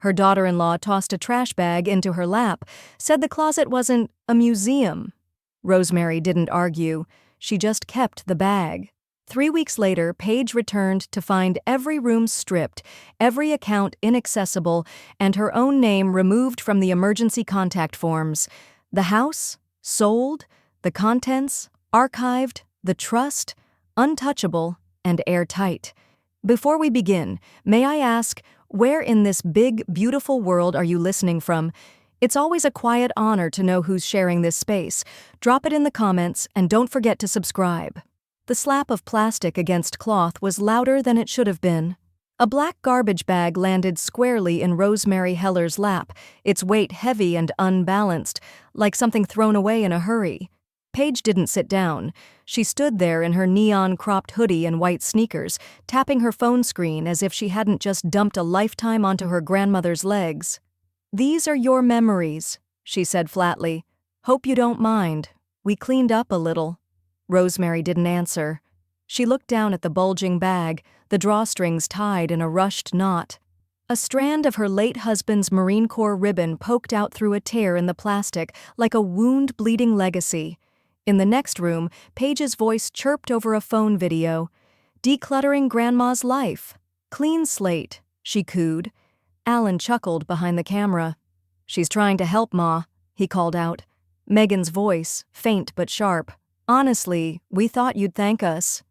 Her daughter-in-law tossed a trash bag into her lap, said the closet wasn't a museum. Rosemary didn't argue. She just kept the bag. 3 weeks later, Paige returned to find every room stripped, every account inaccessible, and her own name removed from the emergency contact forms. The house? Sold. The contents? Archived. The trust? Untouchable and airtight. Before we begin, may I ask, where in this big, beautiful world are you listening from? It's always a quiet honor to know who's sharing this space. Drop it in the comments and don't forget to subscribe. The slap of plastic against cloth was louder than it should have been. A black garbage bag landed squarely in Rosemary Heller's lap, its weight heavy and unbalanced, like something thrown away in a hurry. Paige didn't sit down. She stood there in her neon-cropped hoodie and white sneakers, tapping her phone screen as if she hadn't just dumped a lifetime onto her grandmother's legs. "These are your memories," she said flatly. "Hope you don't mind. We cleaned up a little." Rosemary didn't answer. She looked down at the bulging bag, the drawstrings tied in a rushed knot. A strand of her late husband's Marine Corps ribbon poked out through a tear in the plastic like a wound-bleeding legacy. In the next room, Paige's voice chirped over a phone video. "Decluttering Grandma's life. Clean slate," she cooed. Alan chuckled behind the camera. "She's trying to help, Ma," he called out. Megan's voice, faint but sharp. "Honestly, we thought you'd thank us."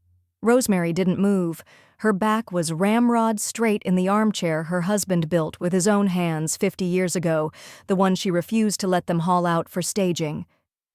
Rosemary didn't move. Her back was ramrod straight in the armchair her husband built with his own hands 50 years ago, the one she refused to let them haul out for staging.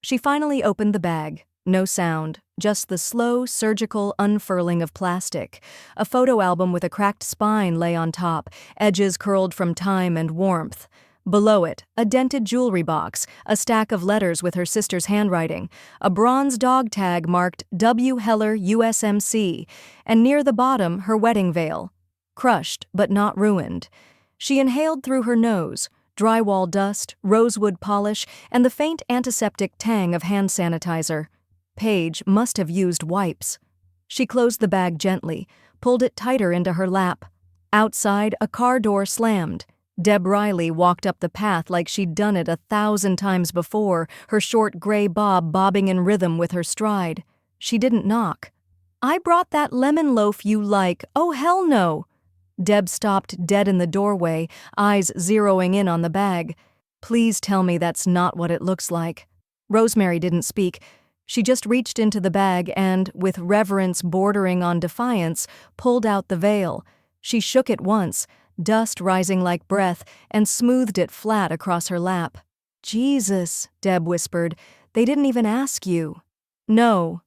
She finally opened the bag. No sound, just the slow, surgical unfurling of plastic. A photo album with a cracked spine lay on top, edges curled from time and warmth. Below it, a dented jewelry box, a stack of letters with her sister's handwriting, a bronze dog tag marked W. Heller USMC, and near the bottom, her wedding veil. Crushed, but not ruined. She inhaled through her nose, drywall dust, rosewood polish, and the faint antiseptic tang of hand sanitizer. Paige must have used wipes. She closed the bag gently, pulled it tighter into her lap. Outside, a car door slammed. Deb Riley walked up the path like she'd done it 1,000 times before, her short gray bob bobbing in rhythm with her stride. She didn't knock. "I brought that lemon loaf you like. Oh, hell no!" Deb stopped dead in the doorway, eyes zeroing in on the bag. "Please tell me that's not what it looks like." Rosemary didn't speak. She just reached into the bag and, with reverence bordering on defiance, pulled out the veil. She shook it once, dust rising like breath, and smoothed it flat across her lap. "Jesus," Deb whispered, "they didn't even ask you." "No."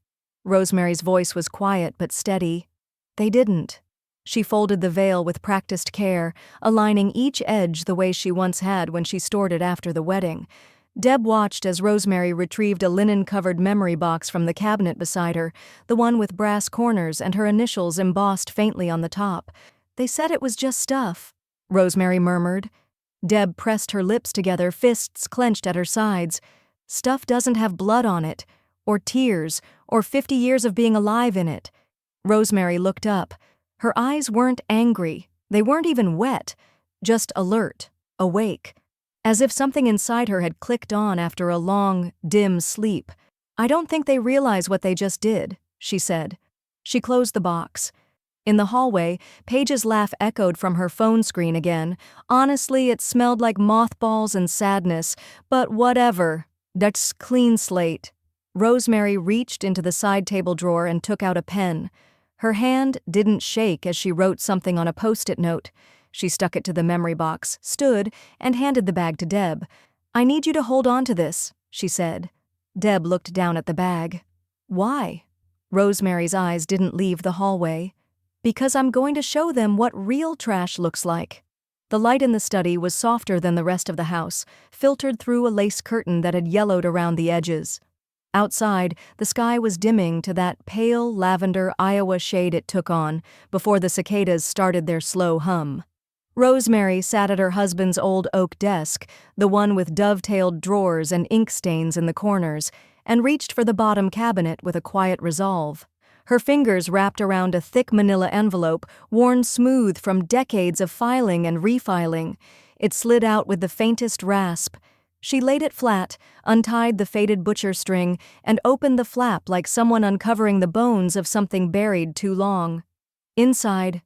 Rosemary's voice was quiet but steady. "They didn't." She folded the veil with practiced care, aligning each edge the way she once had when she stored it after the wedding. Deb watched as Rosemary retrieved a linen-covered memory box from the cabinet beside her, the one with brass corners and her initials embossed faintly on the top. "They said it was just stuff," Rosemary murmured. Deb pressed her lips together, fists clenched at her sides. "Stuff doesn't have blood on it, or tears, or 50 years of being alive in it." Rosemary looked up. Her eyes weren't angry. They weren't even wet. Just alert, awake. As if something inside her had clicked on after a long, dim sleep. "I don't think they realize what they just did," she said. She closed the box. In the hallway, Paige's laugh echoed from her phone screen again. Honestly, it smelled like mothballs and sadness, but whatever. That's clean slate. Rosemary reached into the side table drawer and took out a pen. Her hand didn't shake as she wrote something on a post-it note. She stuck it to the memory box, stood, and handed the bag to Deb. "I need you to hold on to this," she said. Deb looked down at the bag. "Why?" Rosemary's eyes didn't leave the hallway. "Because I'm going to show them what real trash looks like." The light in the study was softer than the rest of the house, filtered through a lace curtain that had yellowed around the edges. Outside, the sky was dimming to that pale lavender Iowa shade it took on before the cicadas started their slow hum. Rosemary sat at her husband's old oak desk, the one with dovetailed drawers and ink stains in the corners, and reached for the bottom cabinet with a quiet resolve. Her fingers wrapped around a thick manila envelope, worn smooth from decades of filing and refiling. It slid out with the faintest rasp. She laid it flat, untied the faded butcher string, and opened the flap like someone uncovering the bones of something buried too long. Inside,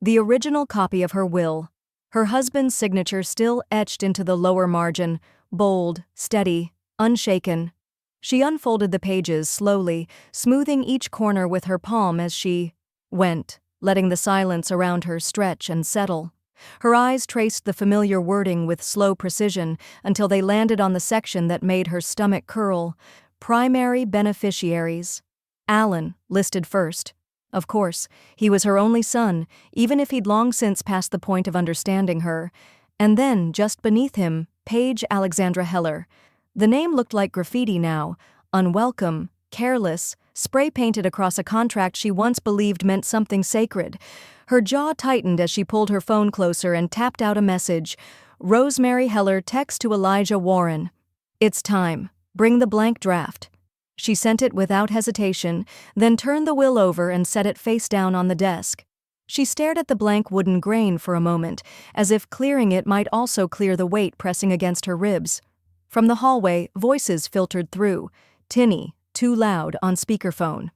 the original copy of her will, her husband's signature still etched into the lower margin, bold, steady, unshaken. She unfolded the pages slowly, smoothing each corner with her palm as she went, letting the silence around her stretch and settle. Her eyes traced the familiar wording with slow precision until they landed on the section that made her stomach curl. Primary beneficiaries. Alan, listed first. Of course, he was her only son, even if he'd long since passed the point of understanding her. And then, just beneath him, Paige Alexandra Heller. The name looked like graffiti now, unwelcome, careless, spray-painted across a contract she once believed meant something sacred. Her jaw tightened as she pulled her phone closer and tapped out a message. Rosemary Heller text to Elijah Warren. "It's time. Bring the blank draft." She sent it without hesitation, then turned the will over and set it face down on the desk. She stared at the blank wooden grain for a moment, as if clearing it might also clear the weight pressing against her ribs. From the hallway, voices filtered through. Tinny, too loud, on speakerphone.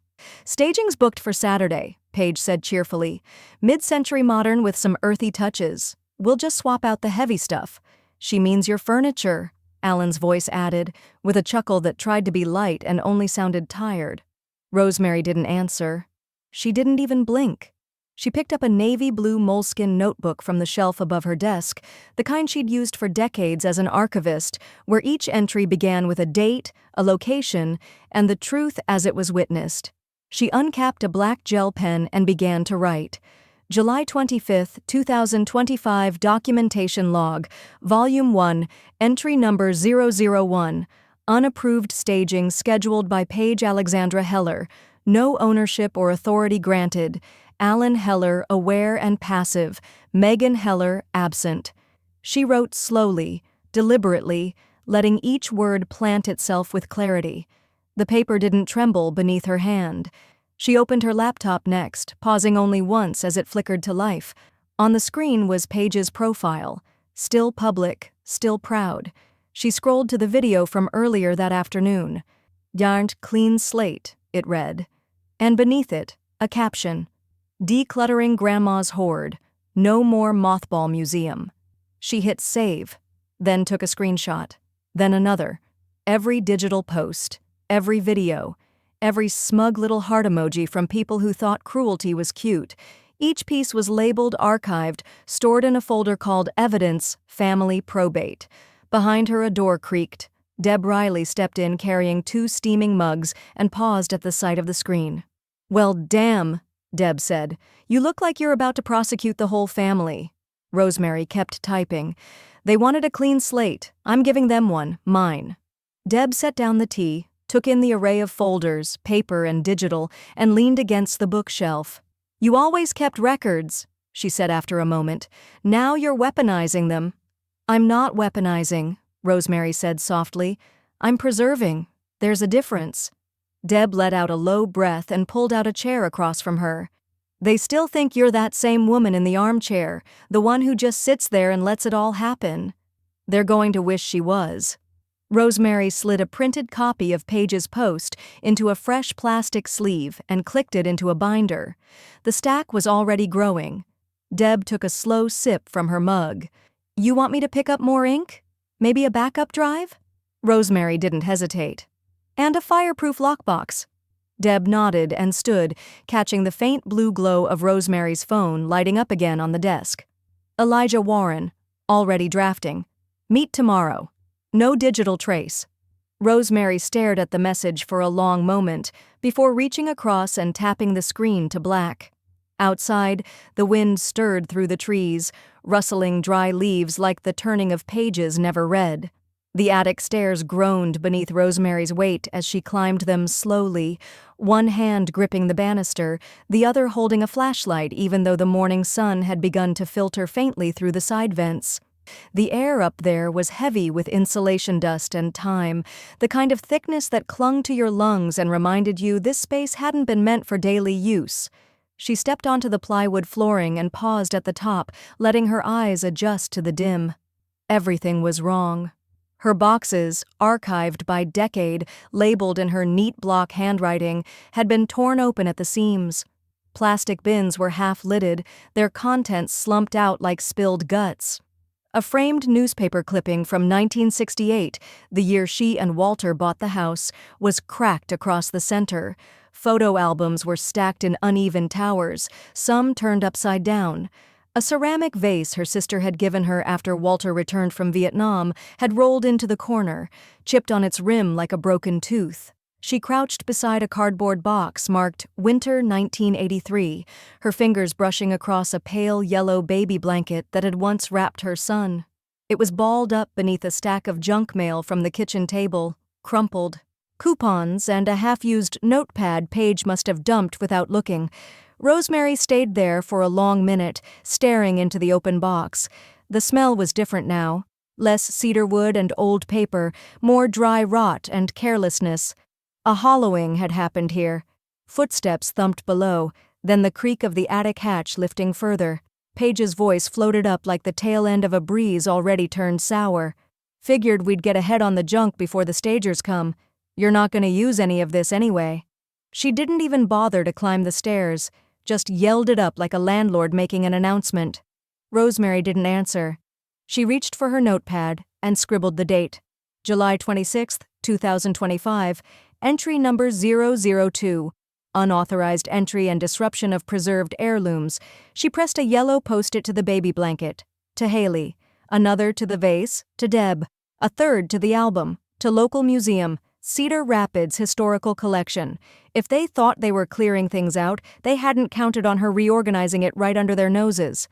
"Staging's booked for Saturday," Paige said cheerfully. "Mid-century modern with some earthy touches. We'll just swap out the heavy stuff." "She means your furniture," Alan's voice added, with a chuckle that tried to be light and only sounded tired. Rosemary didn't answer. She didn't even blink. She picked up a navy blue moleskin notebook from the shelf above her desk, the kind she'd used for decades as an archivist, where each entry began with a date, a location, and the truth as it was witnessed. She uncapped a black gel pen and began to write. July 25, 2025 Documentation Log, Volume 1, Entry Number 001, Unapproved Staging scheduled by Paige Alexandra Heller, no ownership or authority granted. Alan Heller, aware and passive. Megan Heller, absent. She wrote slowly, deliberately, letting each word plant itself with clarity. The paper didn't tremble beneath her hand. She opened her laptop next, pausing only once as it flickered to life. On the screen was Paige's profile. Still public, still proud. She scrolled to the video from earlier that afternoon. "Yarned clean slate," it read. And beneath it, a caption. "Decluttering Grandma's hoard. No more mothball museum." She hit save, then took a screenshot, then another. Every digital post, every video, every smug little heart emoji from people who thought cruelty was cute. Each piece was labeled archived, stored in a folder called Evidence, Family Probate. Behind her a door creaked. Deb Riley stepped in carrying 2 steaming mugs and paused at the sight of the screen. "Well, damn," Deb said. "You look like you're about to prosecute the whole family." Rosemary kept typing. "They wanted a clean slate. I'm giving them one, mine." Deb set down the tea, took in the array of folders, paper and digital, and leaned against the bookshelf. "You always kept records," she said after a moment. "Now you're weaponizing them." "I'm not weaponizing," Rosemary said softly. "I'm preserving. There's a difference." Deb let out a low breath and pulled out a chair across from her. "They still think you're that same woman in the armchair, the one who just sits there and lets it all happen. They're going to wish she was." Rosemary slid a printed copy of Paige's post into a fresh plastic sleeve and clicked it into a binder. The stack was already growing. Deb took a slow sip from her mug. "You want me to pick up more ink? Maybe a backup drive?" Rosemary didn't hesitate. "And a fireproof lockbox." Deb nodded and stood, catching the faint blue glow of Rosemary's phone lighting up again on the desk. Elijah Warren, already drafting. "Meet tomorrow. No digital trace." Rosemary stared at the message for a long moment before reaching across and tapping the screen to black. Outside, the wind stirred through the trees, rustling dry leaves like the turning of pages never read. The attic stairs groaned beneath Rosemary's weight as she climbed them slowly, one hand gripping the banister, the other holding a flashlight even though the morning sun had begun to filter faintly through the side vents. The air up there was heavy with insulation dust and time, the kind of thickness that clung to your lungs and reminded you this space hadn't been meant for daily use. She stepped onto the plywood flooring and paused at the top, letting her eyes adjust to the dim. Everything was wrong. Her boxes, archived by decade, labeled in her neat block handwriting, had been torn open at the seams. Plastic bins were half-lidded, their contents slumped out like spilled guts. A framed newspaper clipping from 1968, the year she and Walter bought the house, was cracked across the center. Photo albums were stacked in uneven towers, some turned upside down. A ceramic vase her sister had given her after Walter returned from Vietnam had rolled into the corner, chipped on its rim like a broken tooth. She crouched beside a cardboard box marked Winter 1983, her fingers brushing across a pale yellow baby blanket that had once wrapped her son. It was balled up beneath a stack of junk mail from the kitchen table, crumpled. Coupons and a half-used notepad Paige must have dumped without looking. Rosemary stayed there for a long minute, staring into the open box. The smell was different now. Less cedar wood and old paper, more dry rot and carelessness. A hollowing had happened here. Footsteps thumped below, then the creak of the attic hatch lifting further. Paige's voice floated up like the tail end of a breeze already turned sour. "Figured we'd get ahead on the junk before the stagers come. You're not going to use any of this anyway." She didn't even bother to climb the stairs, just yelled it up like a landlord making an announcement. Rosemary didn't answer. She reached for her notepad and scribbled the date. July 26, 2025, entry number 002, unauthorized entry and disruption of preserved heirlooms. She pressed a yellow post-it to the baby blanket. To Haley. Another to the vase, to Deb. A third to the album, to local museum, Cedar Rapids Historical Collection. If they thought they were clearing things out, they hadn't counted on her reorganizing it right under their noses.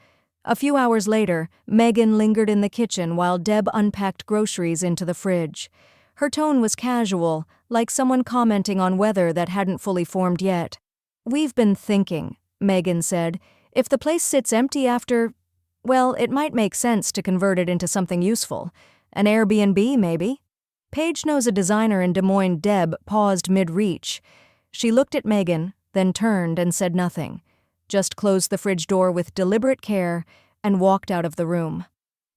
A few hours later, Megan lingered in the kitchen while Deb unpacked groceries into the fridge. Her tone was casual, like someone commenting on weather that hadn't fully formed yet. "We've been thinking," Megan said. "If the place sits empty after, well, it might make sense to convert it into something useful. An Airbnb, maybe?" Paige knows a designer in Des Moines. Deb paused mid-reach. She looked at Megan, then turned and said nothing. Just closed the fridge door with deliberate care and walked out of the room.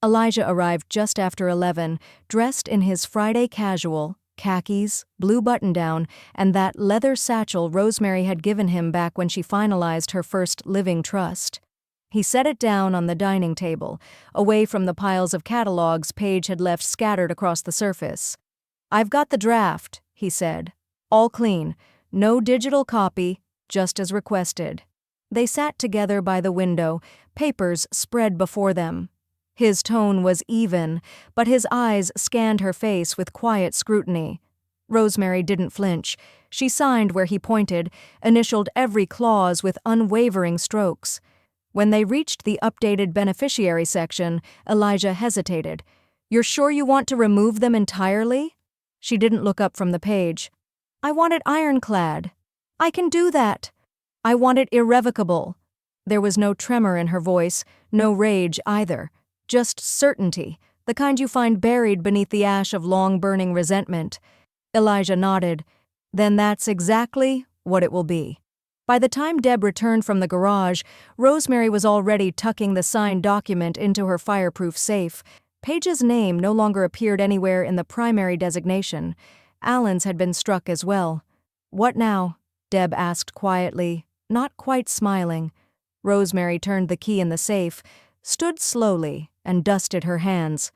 Elijah arrived just after 11, dressed in his Friday casual, khakis, blue button-down, and that leather satchel Rosemary had given him back when she finalized her first living trust. He set it down on the dining table, away from the piles of catalogs Paige had left scattered across the surface. "I've got the draft," he said. "All clean. No digital copy, just as requested." They sat together by the window, papers spread before them. His tone was even, but his eyes scanned her face with quiet scrutiny. Rosemary didn't flinch. She signed where he pointed, initialed every clause with unwavering strokes. When they reached the updated beneficiary section, Elijah hesitated. "You're sure you want to remove them entirely?" She didn't look up from the page. "I want it ironclad." "I can do that." "I want it irrevocable." There was no tremor in her voice, no rage either. Just certainty, the kind you find buried beneath the ash of long-burning resentment. Elijah nodded. "Then that's exactly what it will be." By the time Deb returned from the garage, Rosemary was already tucking the signed document into her fireproof safe. Paige's name no longer appeared anywhere in the primary designation. Allen's had been struck as well. "What now?" Deb asked quietly, not quite smiling. Rosemary turned the key in the safe, stood slowly, and dusted her hands.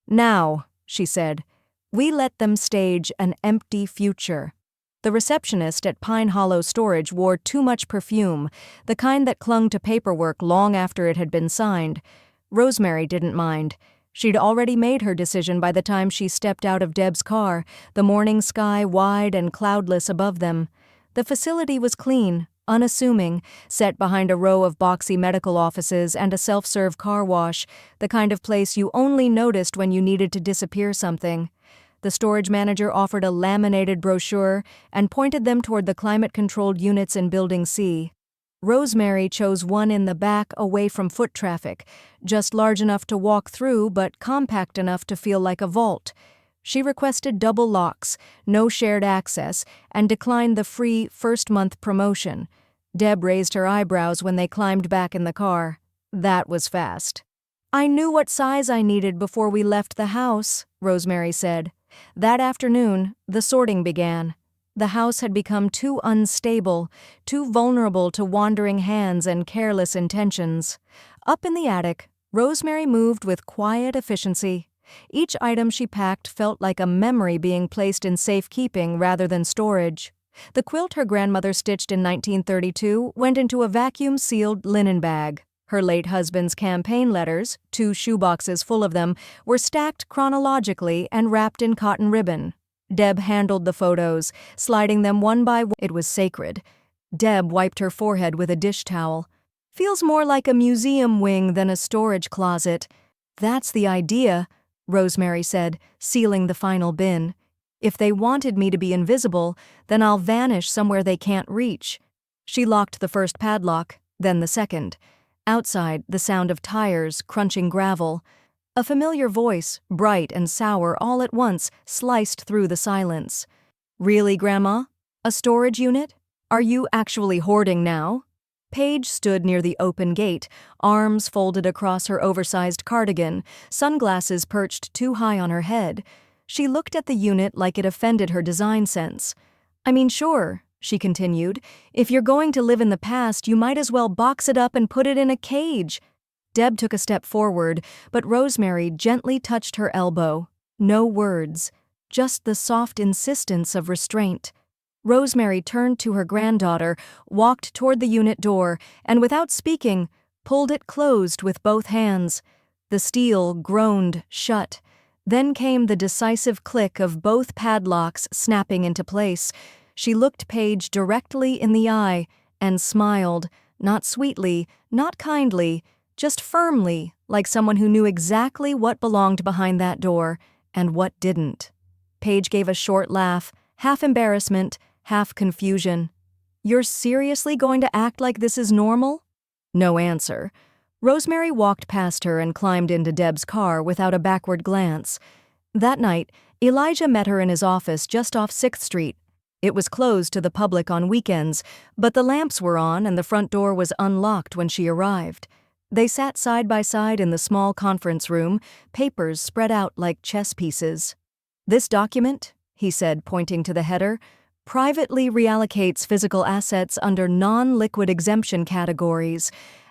"Now," she said, "we let them stage an empty future." The receptionist at Pine Hollow Storage wore too much perfume, the kind that clung to paperwork long after it had been signed. Rosemary didn't mind. She'd already made her decision by the time she stepped out of Deb's car, the morning sky wide and cloudless above them. The facility was clean, unassuming, set behind a row of boxy medical offices and a self-serve car wash, the kind of place you only noticed when you needed to disappear something. The storage manager offered a laminated brochure and pointed them toward the climate-controlled units in Building C. Rosemary chose one in the back away from foot traffic, just large enough to walk through but compact enough to feel like a vault. She requested double locks, no shared access, and declined the free first-month promotion. Deb raised her eyebrows when they climbed back in the car. That was fast. "I knew what size I needed before we left the house," Rosemary said. That afternoon, the sorting began. The house had become too unstable, too vulnerable to wandering hands and careless intentions. Up in the attic, Rosemary moved with quiet efficiency. Each item she packed felt like a memory being placed in safekeeping rather than storage. The quilt her grandmother stitched in 1932 went into a vacuum-sealed linen bag. Her late husband's campaign letters, 2 shoeboxes full of them, were stacked chronologically and wrapped in cotton ribbon. Deb handled the photos, sliding them one by one. It was sacred. Deb wiped her forehead with a dish towel. "Feels more like a museum wing than a storage closet." "That's the idea," Rosemary said, sealing the final bin. "If they wanted me to be invisible, then I'll vanish somewhere they can't reach." She locked the first padlock, then the second. Outside, the sound of tires crunching gravel. A familiar voice, bright and sour all at once, sliced through the silence. "Really, Grandma? A storage unit? Are you actually hoarding now?" Paige stood near the open gate, arms folded across her oversized cardigan, sunglasses perched too high on her head. She looked at the unit like it offended her design sense. "I mean, sure," she continued, "if you're going to live in the past, you might as well box it up and put it in a cage." Deb took a step forward, but Rosemary gently touched her elbow. No words, just the soft insistence of restraint. Rosemary turned to her granddaughter, walked toward the unit door, and without speaking, pulled it closed with both hands. The steel groaned shut. Then came the decisive click of both padlocks snapping into place. She looked Paige directly in the eye and smiled, not sweetly, not kindly, just firmly, like someone who knew exactly what belonged behind that door and what didn't. Paige gave a short laugh, half embarrassment, half confusion. "You're seriously going to act like this is normal?" No answer. Rosemary walked past her and climbed into Deb's car without a backward glance. That night, Elijah met her in his office just off 6th Street. It was closed to the public on weekends, but the lamps were on and the front door was unlocked when she arrived. They sat side by side in the small conference room, papers spread out like chess pieces. "This document," he said, pointing to the header, "privately reallocates physical assets under non-liquid exemption categories.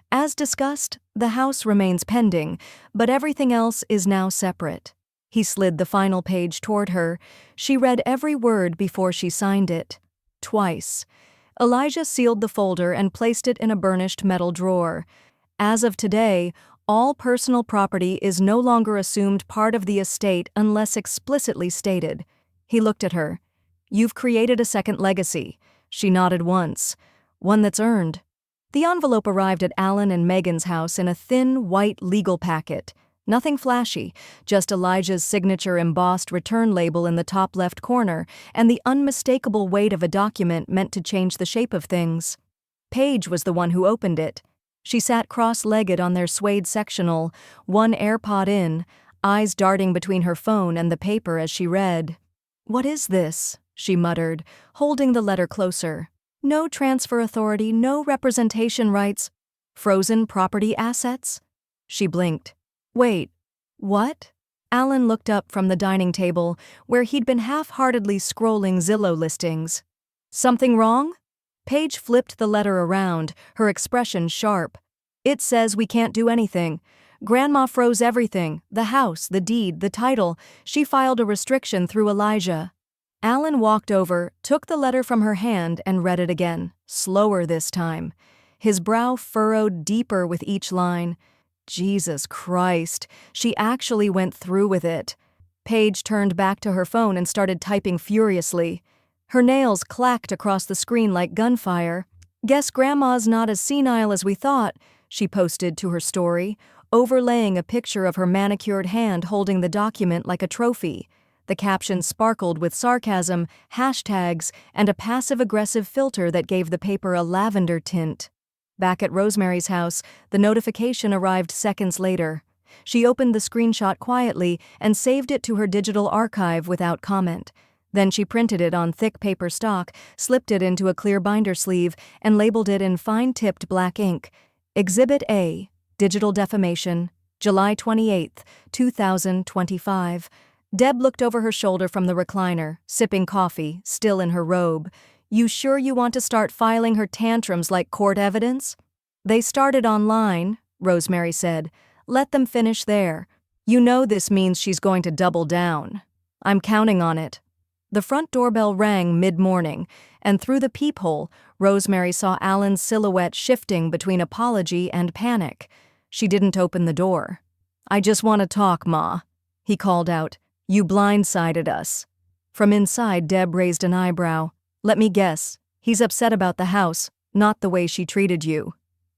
As discussed, the house remains pending, but everything else is now separate." He slid the final page toward her. She read every word before she signed it. Twice. Elijah sealed the folder and placed it in a burnished metal drawer. "As of today, all personal property is no longer assumed part of the estate unless explicitly stated." He looked at her. "You've created a second legacy." She nodded once. "One that's earned." The envelope arrived at Alan and Megan's house in a thin, white legal packet. Nothing flashy, just Elijah's signature embossed return label in the top left corner and the unmistakable weight of a document meant to change the shape of things. Paige was the one who opened it. She sat cross-legged on their suede sectional, one AirPod in, eyes darting between her phone and the paper as she read. "What is this?" she muttered, holding the letter closer. "No transfer authority, no representation rights. Frozen property assets?" She blinked. "Wait, what?" Alan looked up from the dining table, where he'd been half-heartedly scrolling Zillow listings. "Something wrong?" Paige flipped the letter around, her expression sharp. "It says we can't do anything. Grandma froze everything, the house, the deed, the title. She filed a restriction through Elijah." Alan walked over, took the letter from her hand and read it again, slower this time. His brow furrowed deeper with each line. Jesus Christ, she actually went through with it. Paige turned back to her phone and started typing furiously. Her nails clacked across the screen like gunfire. "Guess Grandma's not as senile as we thought," she posted to her story, overlaying a picture of her manicured hand holding the document like a trophy. The caption sparkled with sarcasm, hashtags, and a passive-aggressive filter that gave the paper a lavender tint. Back at Rosemary's house, the notification arrived seconds later. She opened the screenshot quietly and saved it to her digital archive without comment. Then she printed it on thick paper stock, slipped it into a clear binder sleeve, and labeled it in fine-tipped black ink. Exhibit A, Digital Defamation, July 28, 2025. Deb looked over her shoulder from the recliner, sipping coffee, still in her robe. You sure you want to start filing her tantrums like court evidence? They started online, Rosemary said. Let them finish there. You know this means she's going to double down. I'm counting on it. The front doorbell rang mid-morning, and through the peephole, Rosemary saw Alan's silhouette shifting between apology and panic. She didn't open the door. I just want to talk, Ma, he called out. You blindsided us. From inside, Deb raised an eyebrow. Let me guess, he's upset about the house, not the way she treated you.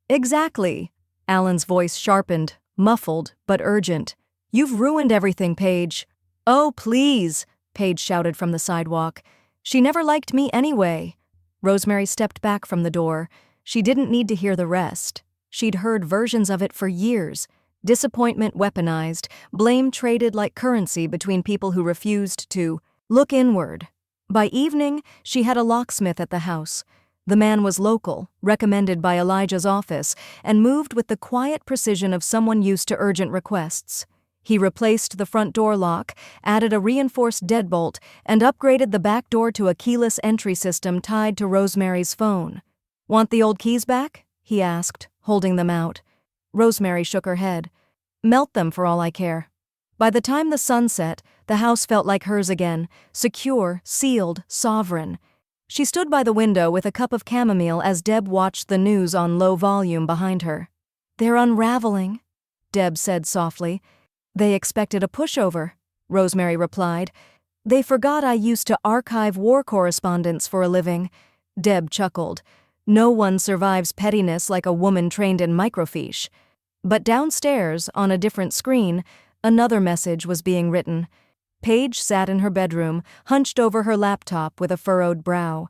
Exactly. Alan's voice sharpened, muffled, but urgent. You've ruined everything, Paige. Oh, please, Paige shouted from the sidewalk. She never liked me anyway. Rosemary stepped back from the door. She didn't need to hear the rest. She'd heard versions of it for years. Disappointment weaponized, blame traded like currency between people who refused to look inward. By evening, she had a locksmith at the house. The man was local, recommended by Elijah's office, and moved with the quiet precision of someone used to urgent requests. He replaced the front door lock, added a reinforced deadbolt, and upgraded the back door to a keyless entry system tied to Rosemary's phone. Want the old keys back? He asked, holding them out. Rosemary shook her head. Melt them for all I care. By the time the sun set, the house felt like hers again, secure, sealed, sovereign. She stood by the window with a cup of chamomile as Deb watched the news on low volume behind her. They're unraveling, Deb said softly. They expected a pushover, Rosemary replied. They forgot I used to archive war correspondence for a living. Deb chuckled. No one survives pettiness like a woman trained in microfiche. But downstairs, on a different screen, another message was being written. Paige sat in her bedroom, hunched over her laptop with a furrowed brow.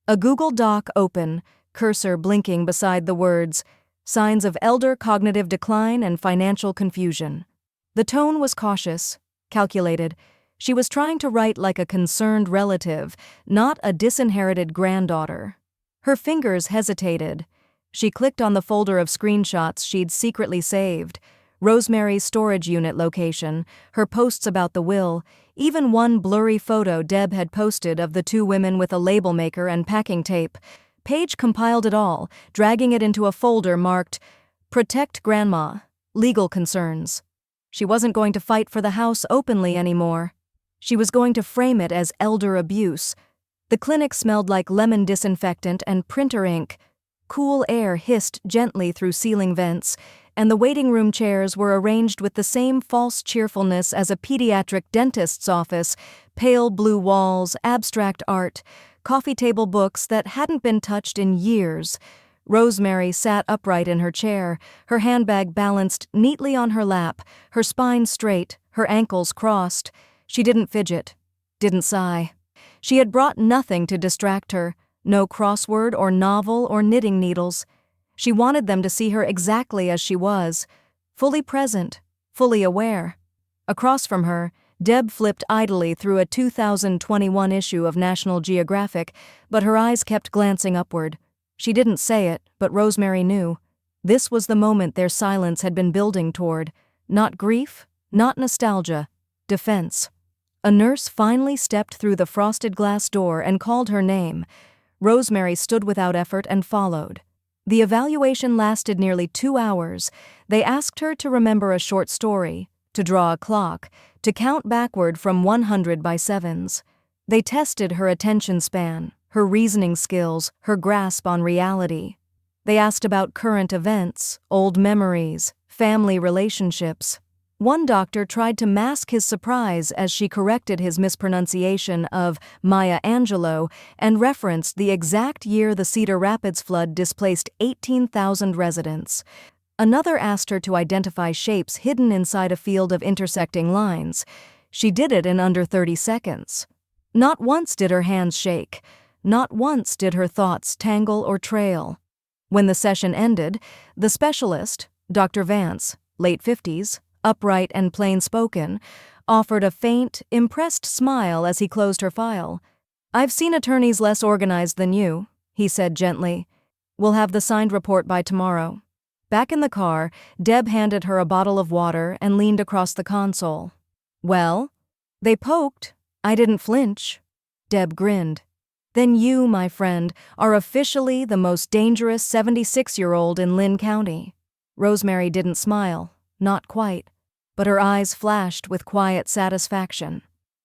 A Google Doc open, cursor blinking beside the words, signs of elder cognitive decline and financial confusion. The tone was cautious, calculated. She was trying to write like a concerned relative, not a disinherited granddaughter. Her fingers hesitated. She clicked on the folder of screenshots she'd secretly saved. Rosemary's storage unit location, her posts about the will, even one blurry photo Deb had posted of the two women with a label maker and packing tape. Paige compiled it all, dragging it into a folder marked, Protect Grandma, Legal Concerns. She wasn't going to fight for the house openly anymore. She was going to frame it as elder abuse. The clinic smelled like lemon disinfectant and printer ink. Cool air hissed gently through ceiling vents, and the waiting room chairs were arranged with the same false cheerfulness as a pediatric dentist's office, pale blue walls, abstract art, coffee table books that hadn't been touched in years. Rosemary sat upright in her chair, her handbag balanced neatly on her lap, her spine straight, her ankles crossed. She didn't fidget, didn't sigh. She had brought nothing to distract her, no crossword or novel or knitting needles. She wanted them to see her exactly as she was, fully present, fully aware. Across from her, Deb flipped idly through a 2021 issue of National Geographic, but her eyes kept glancing upward. She didn't say it, but Rosemary knew. This was the moment their silence had been building toward. Not grief, not nostalgia, defense. A nurse finally stepped through the frosted glass door and called her name. Rosemary stood without effort and followed. The evaluation lasted nearly 2 hours. They asked her to remember a short story, to draw a clock, to count backward from 100 by sevens. They tested her attention span, her reasoning skills, her grasp on reality. They asked about current events, old memories, family relationships. One doctor tried to mask his surprise as she corrected his mispronunciation of Maya Angelou and referenced the exact year the Cedar Rapids flood displaced 18,000 residents. Another asked her to identify shapes hidden inside a field of intersecting lines. She did it in under 30 seconds. Not once did her hands shake. Not once did her thoughts tangle or trail. When the session ended, the specialist, Dr. Vance, late 50s, upright and plain-spoken, offered a faint, impressed smile as he closed her file. "I've seen attorneys less organized than you," he said gently. "We'll have the signed report by tomorrow." Back in the car, Deb handed her a bottle of water and leaned across the console. "Well?" "They poked. I didn't flinch." Deb grinned. "Then you, my friend, are officially the most dangerous 76-year-old in Lynn County." Rosemary didn't smile, not quite, but her eyes flashed with quiet satisfaction.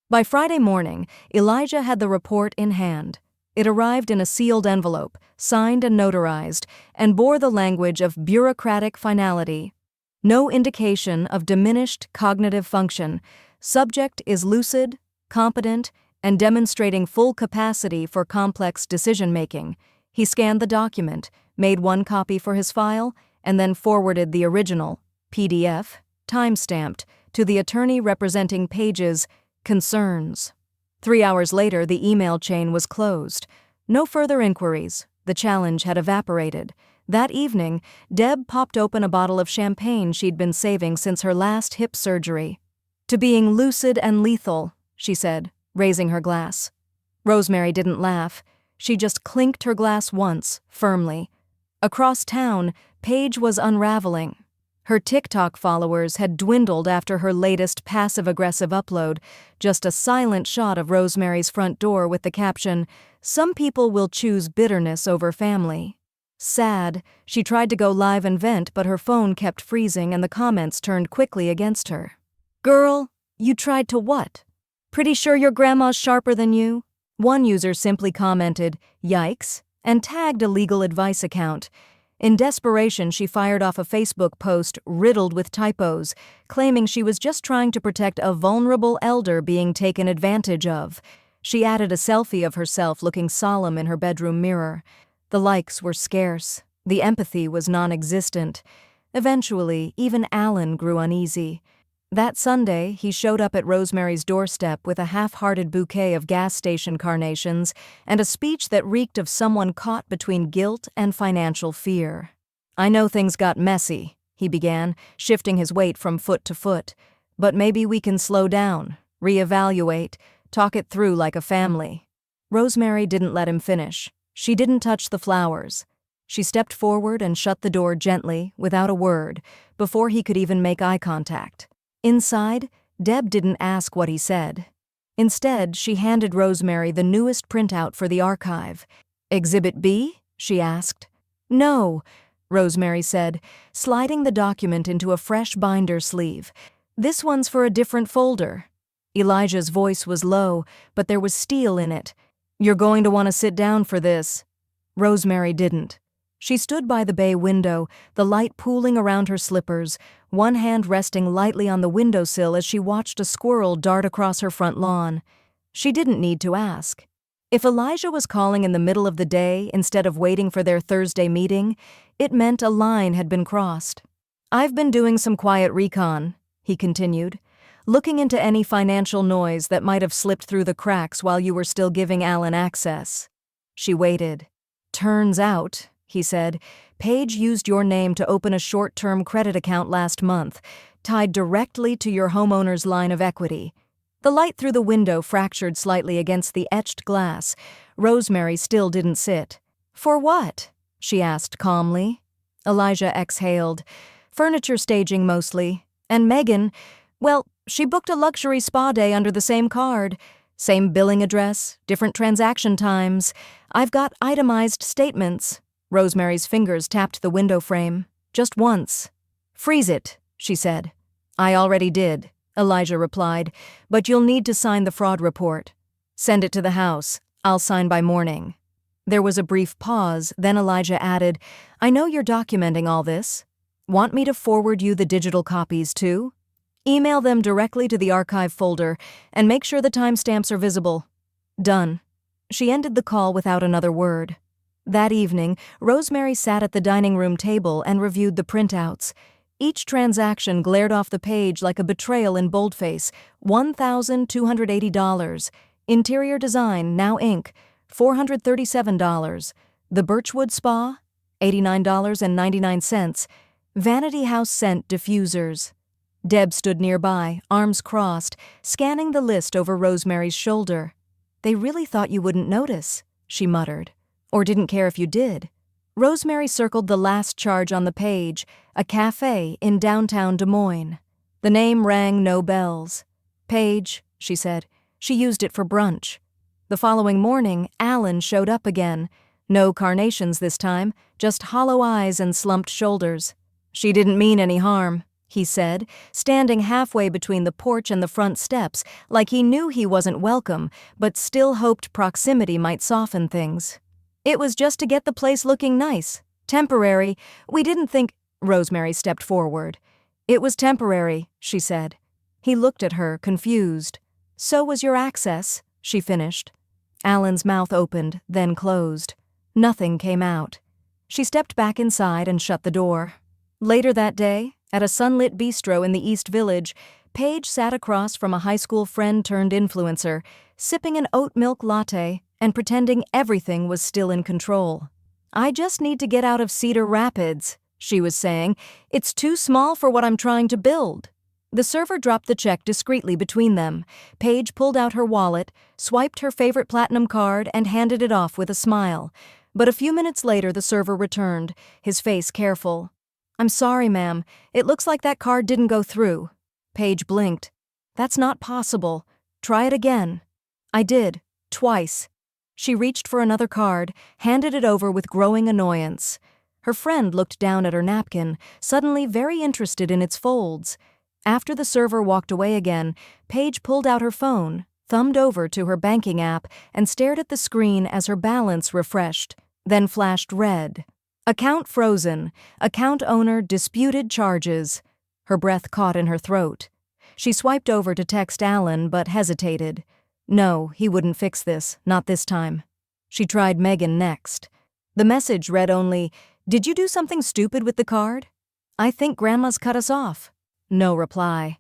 By Friday morning, Elijah had the report in hand. It arrived in a sealed envelope, signed and notarized, and bore the language of bureaucratic finality. No indication of diminished cognitive function. Subject is lucid, competent, and demonstrating full capacity for complex decision-making. He scanned the document, made one copy for his file, and then forwarded the original, PDF, time-stamped, to the attorney representing Page's concerns. 3 hours later, the email chain was closed. No further inquiries. The challenge had evaporated. That evening, Deb popped open a bottle of champagne she'd been saving since her last hip surgery. "To being lucid and lethal," she said, raising her glass. Rosemary didn't laugh. She just clinked her glass once, firmly. Across town, Paige was unraveling. Her TikTok followers had dwindled after her latest passive-aggressive upload, just a silent shot of Rosemary's front door with the caption, "Some people will choose bitterness over family." Sad, she tried to go live and vent, but her phone kept freezing and the comments turned quickly against her. "Girl, you tried to what? Pretty sure your grandma's sharper than you?" One user simply commented, "Yikes," and tagged a legal advice account. In desperation, she fired off a Facebook post riddled with typos, claiming she was just trying to protect a vulnerable elder being taken advantage of. She added a selfie of herself looking solemn in her bedroom mirror. The likes were scarce. The empathy was non-existent. Eventually, even Alan grew uneasy. That Sunday, he showed up at Rosemary's doorstep with a half-hearted bouquet of gas station carnations and a speech that reeked of someone caught between guilt and financial fear. "I know things got messy," he began, shifting his weight from foot to foot. "But maybe we can slow down, reevaluate, talk it through like a family." Rosemary didn't let him finish. She didn't touch the flowers. She stepped forward and shut the door gently, without a word, before he could even make eye contact. Inside, Deb didn't ask what he said. Instead, she handed Rosemary the newest printout for the archive. "Exhibit B?" she asked. "No," Rosemary said, sliding the document into a fresh binder sleeve. "This one's for a different folder." Elijah's voice was low, but there was steel in it. "You're going to want to sit down for this." Rosemary didn't. She stood by the bay window, the light pooling around her slippers, one hand resting lightly on the windowsill as she watched a squirrel dart across her front lawn. She didn't need to ask. If Elijah was calling in the middle of the day instead of waiting for their Thursday meeting, it meant a line had been crossed. "I've been doing some quiet recon," he continued, "looking into any financial noise that might have slipped through the cracks while you were still giving Alan access." She waited. "Turns out," he said, "Paige used your name to open a short-term credit account last month, tied directly to your homeowner's line of equity." The light through the window fractured slightly against the etched glass. Rosemary still didn't sit. "For what?" she asked calmly. Elijah exhaled. "Furniture staging mostly. And Megan, well, she booked a luxury spa day under the same card. Same billing address, different transaction times. I've got itemized statements." Rosemary's fingers tapped the window frame. "Just once." "Freeze it," she said. "I already did," Elijah replied, "but you'll need to sign the fraud report. Send it to the house. I'll sign by morning." There was a brief pause, then Elijah added, "I know you're documenting all this. Want me to forward you the digital copies too? Email them directly to the archive folder and make sure the timestamps are visible." "Done." She ended the call without another word. That evening, Rosemary sat at the dining room table and reviewed the printouts. Each transaction glared off the page like a betrayal in boldface. $1,280. Interior design, now ink, $437. The Birchwood Spa, $89.99. Vanity House scent diffusers. Deb stood nearby, arms crossed, scanning the list over Rosemary's shoulder. "They really thought you wouldn't notice," she muttered. "Or didn't care if you did." Rosemary circled the last charge on the page, a cafe in downtown Des Moines. The name rang no bells. Paige, she said. She used it for brunch. The following morning, Alan showed up again. No carnations this time, just hollow eyes and slumped shoulders. She didn't mean any harm, he said, standing halfway between the porch and the front steps, like he knew he wasn't welcome, but still hoped proximity might soften things. It was just to get the place looking nice. Temporary. We didn't think— Rosemary stepped forward. It was temporary, she said. He looked at her, confused. So was your access, she finished. Alan's mouth opened, then closed. Nothing came out. She stepped back inside and shut the door. Later that day, at a sunlit bistro in the East Village, Paige sat across from a high school friend turned influencer, sipping an oat milk latte and pretending everything was still in control. I just need to get out of Cedar Rapids, she was saying. It's too small for what I'm trying to build. The server dropped the check discreetly between them. Paige pulled out her wallet, swiped her favorite platinum card, and handed it off with a smile. But a few minutes later the server returned, his face careful. I'm sorry, ma'am. It looks like that card didn't go through. Paige blinked. That's not possible. Try it again. I did. Twice. She reached for another card, handed it over with growing annoyance. Her friend looked down at her napkin, suddenly very interested in its folds. After the server walked away again, Paige pulled out her phone, thumbed over to her banking app, and stared at the screen as her balance refreshed, then flashed red. Account frozen. Account owner disputed charges. Her breath caught in her throat. She swiped over to text Alan, but hesitated. No, he wouldn't fix this, not this time. She tried Megan next. The message read only, "Did you do something stupid with the card? I think Grandma's cut us off." No reply.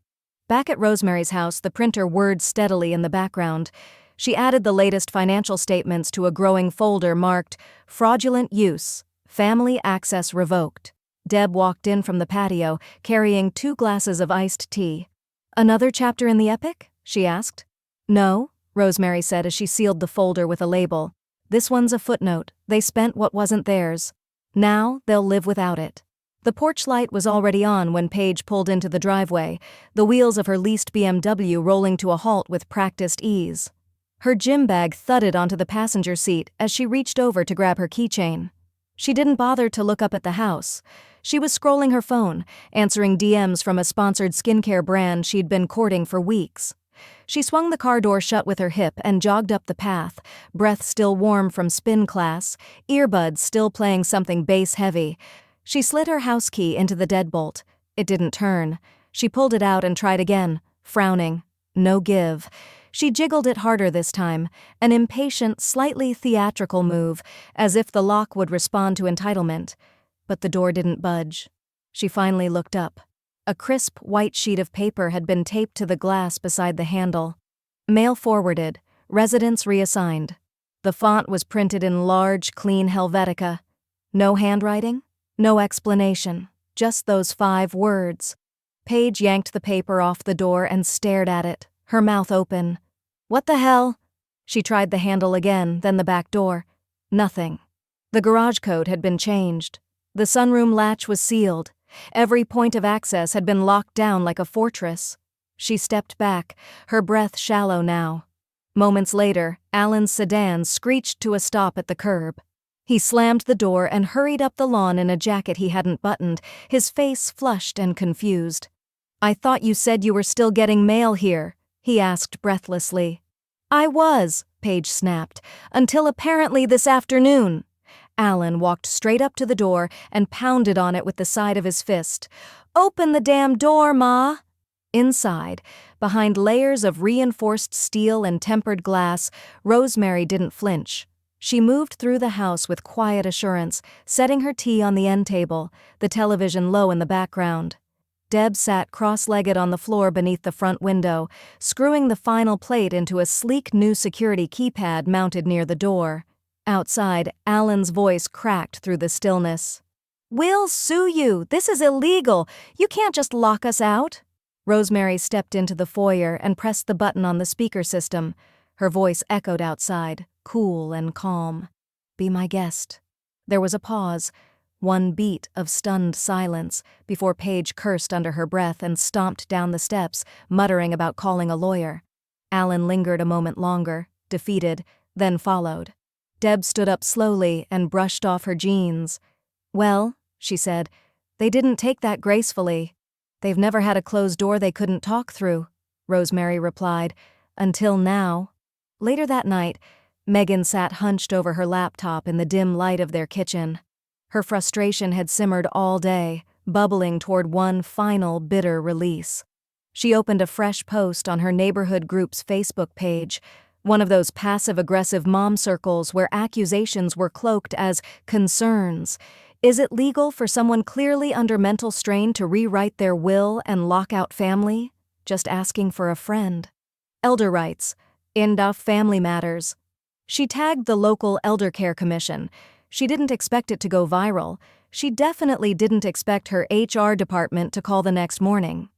Back at Rosemary's house, the printer whirred steadily in the background. She added the latest financial statements to a growing folder marked, "Fraudulent Use. Family Access Revoked." Deb walked in from the patio, carrying 2 glasses of iced tea. "Another chapter in the epic?" she asked. "No," Rosemary said as she sealed the folder with a label. "This one's a footnote. They spent what wasn't theirs. Now they'll live without it." The porch light was already on when Paige pulled into the driveway, the wheels of her leased BMW rolling to a halt with practiced ease. Her gym bag thudded onto the passenger seat as she reached over to grab her keychain. She didn't bother to look up at the house. She was scrolling her phone, answering DMs from a sponsored skincare brand she'd been courting for weeks. She swung the car door shut with her hip and jogged up the path, breath still warm from spin class, earbuds still playing something bass-heavy. She slid her house key into the deadbolt. It didn't turn. She pulled it out and tried again, frowning. No give. She jiggled it harder this time, an impatient, slightly theatrical move, as if the lock would respond to entitlement. But the door didn't budge. She finally looked up. A crisp, white sheet of paper had been taped to the glass beside the handle. Mail forwarded. Residence reassigned. The font was printed in large, clean Helvetica. No handwriting? No explanation. Just those 5 words. Paige yanked the paper off the door and stared at it, her mouth open. What the hell? She tried the handle again, then the back door. Nothing. The garage code had been changed. The sunroom latch was sealed. Every point of access had been locked down like a fortress. She stepped back, her breath shallow now. Moments later, Alan's sedan screeched to a stop at the curb. He slammed the door and hurried up the lawn in a jacket he hadn't buttoned, his face flushed and confused. "I thought you said you were still getting mail here," he asked breathlessly. "I was," Paige snapped, "until apparently this afternoon." Alan walked straight up to the door and pounded on it with the side of his fist. "Open the damn door, Ma!" Inside, behind layers of reinforced steel and tempered glass, Rosemary didn't flinch. She moved through the house with quiet assurance, setting her tea on the end table, the television low in the background. Deb sat cross-legged on the floor beneath the front window, screwing the final plate into a sleek new security keypad mounted near the door. Outside, Alan's voice cracked through the stillness. "We'll sue you! This is illegal! You can't just lock us out!" Rosemary stepped into the foyer and pressed the button on the speaker system. Her voice echoed outside, cool and calm. "Be my guest." There was a pause, one beat of stunned silence, before Paige cursed under her breath and stomped down the steps, muttering about calling a lawyer. Alan lingered a moment longer, defeated, then followed. Deb stood up slowly and brushed off her jeans. "Well," she said, "they didn't take that gracefully. They've never had a closed door they couldn't talk through," Rosemary replied, "until now." Later that night, Megan sat hunched over her laptop in the dim light of their kitchen. Her frustration had simmered all day, bubbling toward one final bitter release. She opened a fresh post on her neighborhood group's Facebook page, one of those passive-aggressive mom circles where accusations were cloaked as concerns. Is it legal for someone clearly under mental strain to rewrite their will and lock out family? Just asking for a friend. Elder rights. Enough family matters. She tagged the local elder care commission. She didn't expect it to go viral. She definitely didn't expect her HR department to call the next morning.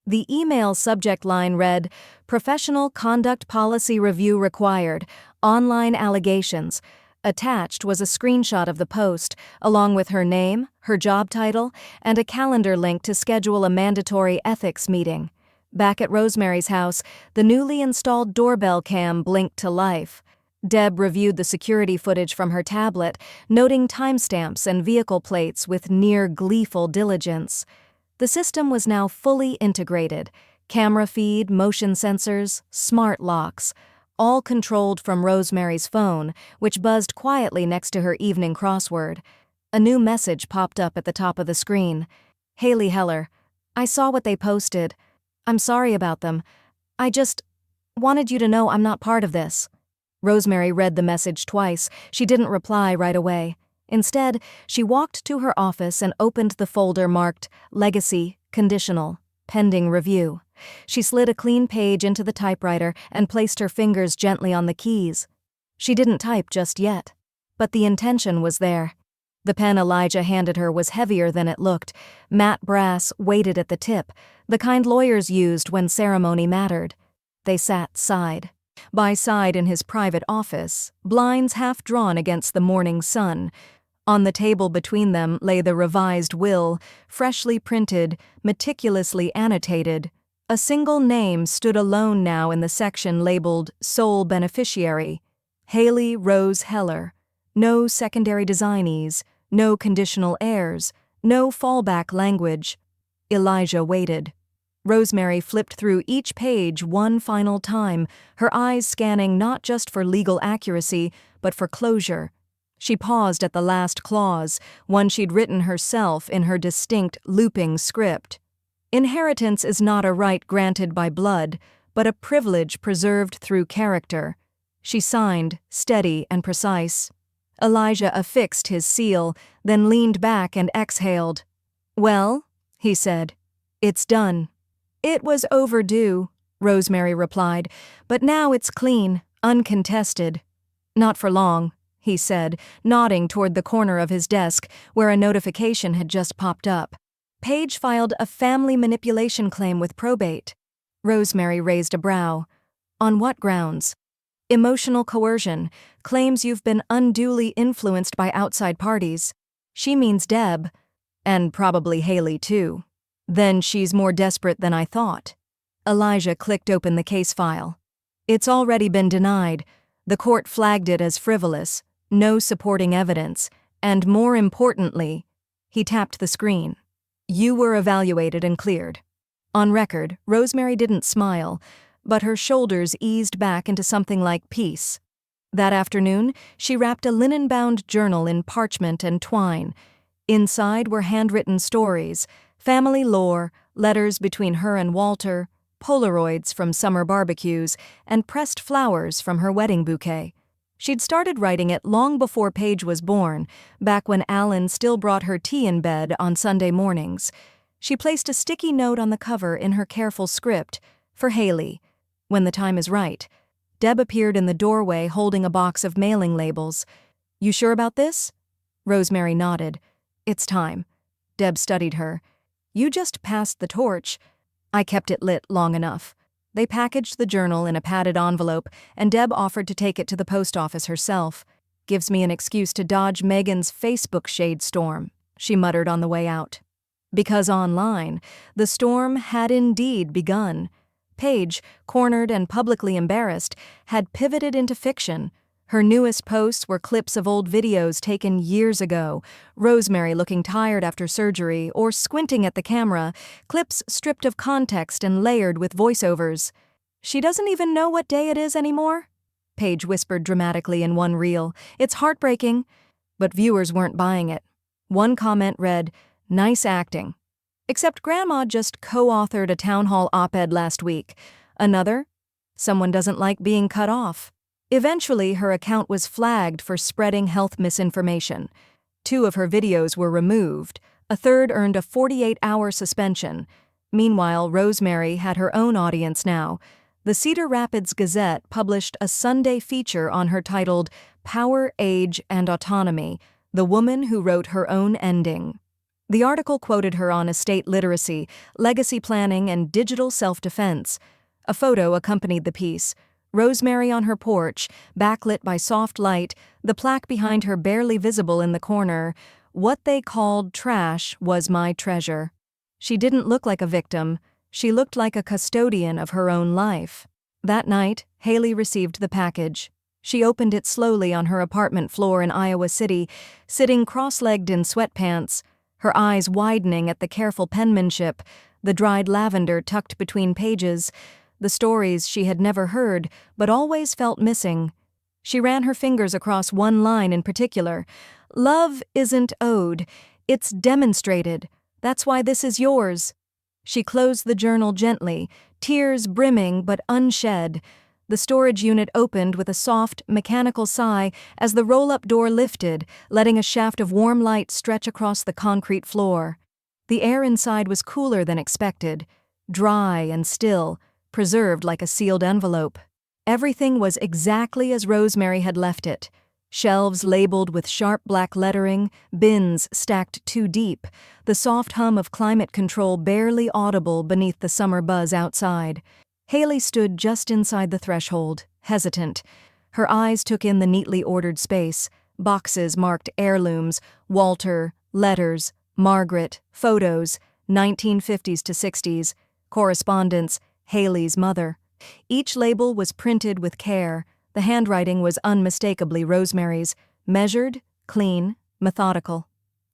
The email subject line read, "Professional Conduct Policy Review Required, Online Allegations." Attached was a screenshot of the post, along with her name, her job title, and a calendar link to schedule a mandatory ethics meeting. Back at Rosemary's house, the newly installed doorbell cam blinked to life. Deb reviewed the security footage from her tablet, noting timestamps and vehicle plates with near gleeful diligence. The system was now fully integrated. Camera feed, motion sensors, smart locks, all controlled from Rosemary's phone, which buzzed quietly next to her evening crossword. A new message popped up at the top of the screen. "Haley Heller, I saw what they posted. I'm sorry about them. I just wanted you to know I'm not part of this." Rosemary read the message twice. She didn't reply right away. Instead, she walked to her office and opened the folder marked Legacy, Conditional, Pending Review. She slid a clean page into the typewriter and placed her fingers gently on the keys. She didn't type just yet, but the intention was there. The pen Elijah handed her was heavier than it looked, matte brass weighted at the tip, the kind lawyers used when ceremony mattered. They sat side by side in his private office, blinds half drawn against the morning sun. On the table between them lay the revised will, freshly printed, meticulously annotated. A single name stood alone now in the section labeled Sole Beneficiary. Haley Rose Heller. No secondary designees, no conditional heirs, no fallback language. Elijah waited. Rosemary flipped through each page one final time, her eyes scanning not just for legal accuracy, but for closure. She paused at the last clause, one she'd written herself in her distinct, looping script. Inheritance is not a right granted by blood, but a privilege preserved through character. She signed, steady and precise. Elijah affixed his seal, then leaned back and exhaled. "Well," he said, "it's done." "It was overdue," Rosemary replied, "but now it's clean, uncontested." "Not for long," he said, nodding toward the corner of his desk where a notification had just popped up. Paige filed a family manipulation claim with probate. Rosemary raised a brow. "On what grounds?" "Emotional coercion, claims you've been unduly influenced by outside parties." "She means Deb, and probably Haley too." "Then she's more desperate than I thought." Elijah clicked open the case file. "It's already been denied. The court flagged it as frivolous, no supporting evidence, and more importantly," he tapped the screen, "you were evaluated and cleared." On record, Rosemary didn't smile, but her shoulders eased back into something like peace. That afternoon, she wrapped a linen-bound journal in parchment and twine. Inside were handwritten stories, family lore, letters between her and Walter, Polaroids from summer barbecues, and pressed flowers from her wedding bouquet. She'd started writing it long before Paige was born, back when Alan still brought her tea in bed on Sunday mornings. She placed a sticky note on the cover in her careful script, "For Haley, when the time is right." Deb appeared in the doorway holding a box of mailing labels. "You sure about this?" Rosemary nodded. "It's time." Deb studied her. "You just passed the torch." "I kept it lit long enough." They packaged the journal in a padded envelope, and Deb offered to take it to the post office herself. gives me an excuse to dodge Megan's Facebook shade storm," she muttered on the way out. Because online, the storm had indeed begun. Paige, cornered and publicly embarrassed, had pivoted into fiction. Her newest posts were clips of old videos taken years ago, Rosemary looking tired after surgery or squinting at the camera, clips stripped of context and layered with voiceovers. "She doesn't even know what day it is anymore?" Paige whispered dramatically in one reel. "It's heartbreaking." But viewers weren't buying it. One comment read, "Nice acting." Except Grandma just co-authored a town hall op-ed last week. Another, "Someone doesn't like being cut off." Eventually, her account was flagged for spreading health misinformation. 2 of her videos were removed. A third earned a 48-hour suspension. Meanwhile, Rosemary had her own audience now. The Cedar Rapids Gazette published a Sunday feature on her titled "Power, Age, and Autonomy: The Woman Who Wrote Her Own Ending." The article quoted her on estate literacy, legacy planning, and digital self-defense. A photo accompanied the piece. Rosemary on her porch, backlit by soft light, the plaque behind her barely visible in the corner, "What they called trash was my treasure." She didn't look like a victim. She looked like a custodian of her own life. That night, Haley received the package. She opened it slowly on her apartment floor in Iowa City, sitting cross-legged in sweatpants, her eyes widening at the careful penmanship, the dried lavender tucked between pages, the stories she had never heard but always felt missing. She ran her fingers across one line in particular. "Love isn't owed, it's demonstrated. That's why this is yours." She closed the journal gently, tears brimming but unshed. The storage unit opened with a soft, mechanical sigh as the roll-up door lifted, letting a shaft of warm light stretch across the concrete floor. The air inside was cooler than expected, dry and still, preserved like a sealed envelope. Everything was exactly as Rosemary had left it. Shelves labeled with sharp black lettering, bins stacked too deep, the soft hum of climate control barely audible beneath the summer buzz outside. Haley stood just inside the threshold, hesitant. Her eyes took in the neatly ordered space, boxes marked heirlooms, Walter, letters, Margaret, photos, 1950s to 60s, correspondence, Haley's mother. Each label was printed with care. The handwriting was unmistakably Rosemary's, measured, clean, methodical.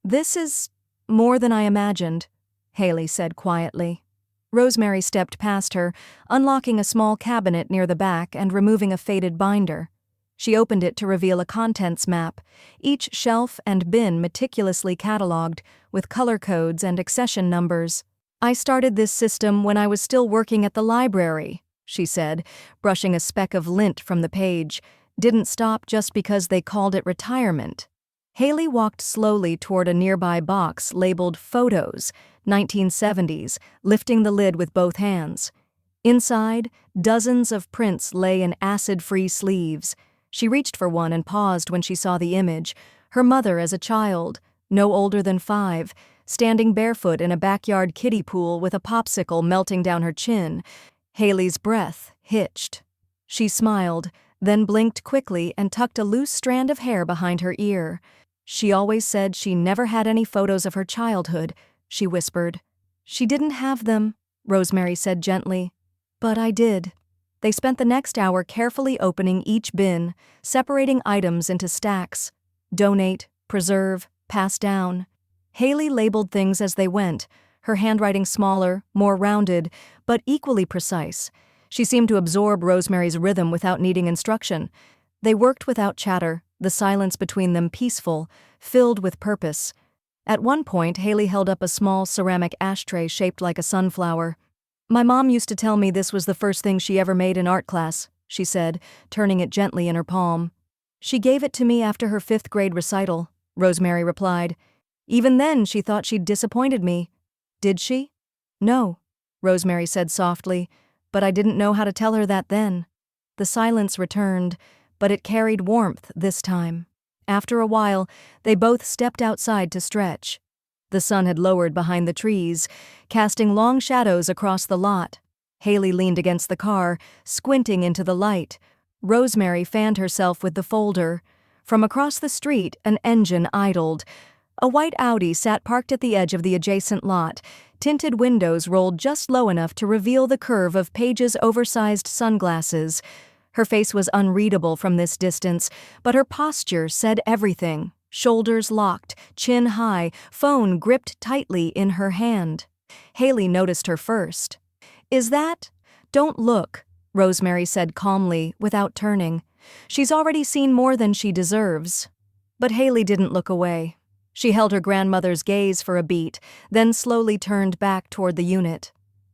"This is more than I imagined," Haley said quietly. Rosemary stepped past her, unlocking a small cabinet near the back and removing a faded binder. She opened it to reveal a contents map, each shelf and bin meticulously catalogued, with color codes and accession numbers. "I started this system when I was still working at the library," she said, brushing a speck of lint from the page. "Didn't stop just because they called it retirement." Haley walked slowly toward a nearby box labeled Photos, 1970s, lifting the lid with both hands. Inside, dozens of prints lay in acid-free sleeves. She reached for one and paused when she saw the image. Her mother as a child, no older than 5, standing barefoot in a backyard kiddie pool with a popsicle melting down her chin. Haley's breath hitched. She smiled, then blinked quickly and tucked a loose strand of hair behind her ear. "She always said she never had any photos of her childhood," she whispered. "She didn't have them," Rosemary said gently. "But I did." They spent the next hour carefully opening each bin, separating items into stacks. Donate, preserve, pass down. Haley labeled things as they went, her handwriting smaller, more rounded, but equally precise. She seemed to absorb Rosemary's rhythm without needing instruction. They worked without chatter, the silence between them peaceful, filled with purpose. At one point, Haley held up a small ceramic ashtray shaped like a sunflower. "My mom used to tell me this was the first thing she ever made in art class," she said, turning it gently in her palm. "She gave it to me after her 5th grade recital," Rosemary replied. "Even then, she thought she'd disappointed me." "Did she?" "No," Rosemary said softly, "but I didn't know how to tell her that then." The silence returned, but it carried warmth this time. After a while, they both stepped outside to stretch. The sun had lowered behind the trees, casting long shadows across the lot. Haley leaned against the car, squinting into the light. Rosemary fanned herself with the folder. From across the street, an engine idled. A white Audi sat parked at the edge of the adjacent lot. Tinted windows rolled just low enough to reveal the curve of Paige's oversized sunglasses. Her face was unreadable from this distance, but her posture said everything. Shoulders locked, chin high, phone gripped tightly in her hand. Haley noticed her first. "Is that—" "Don't look," Rosemary said calmly, without turning. "She's already seen more than she deserves." But Haley didn't look away. She held her grandmother's gaze for a beat, then slowly turned back toward the unit.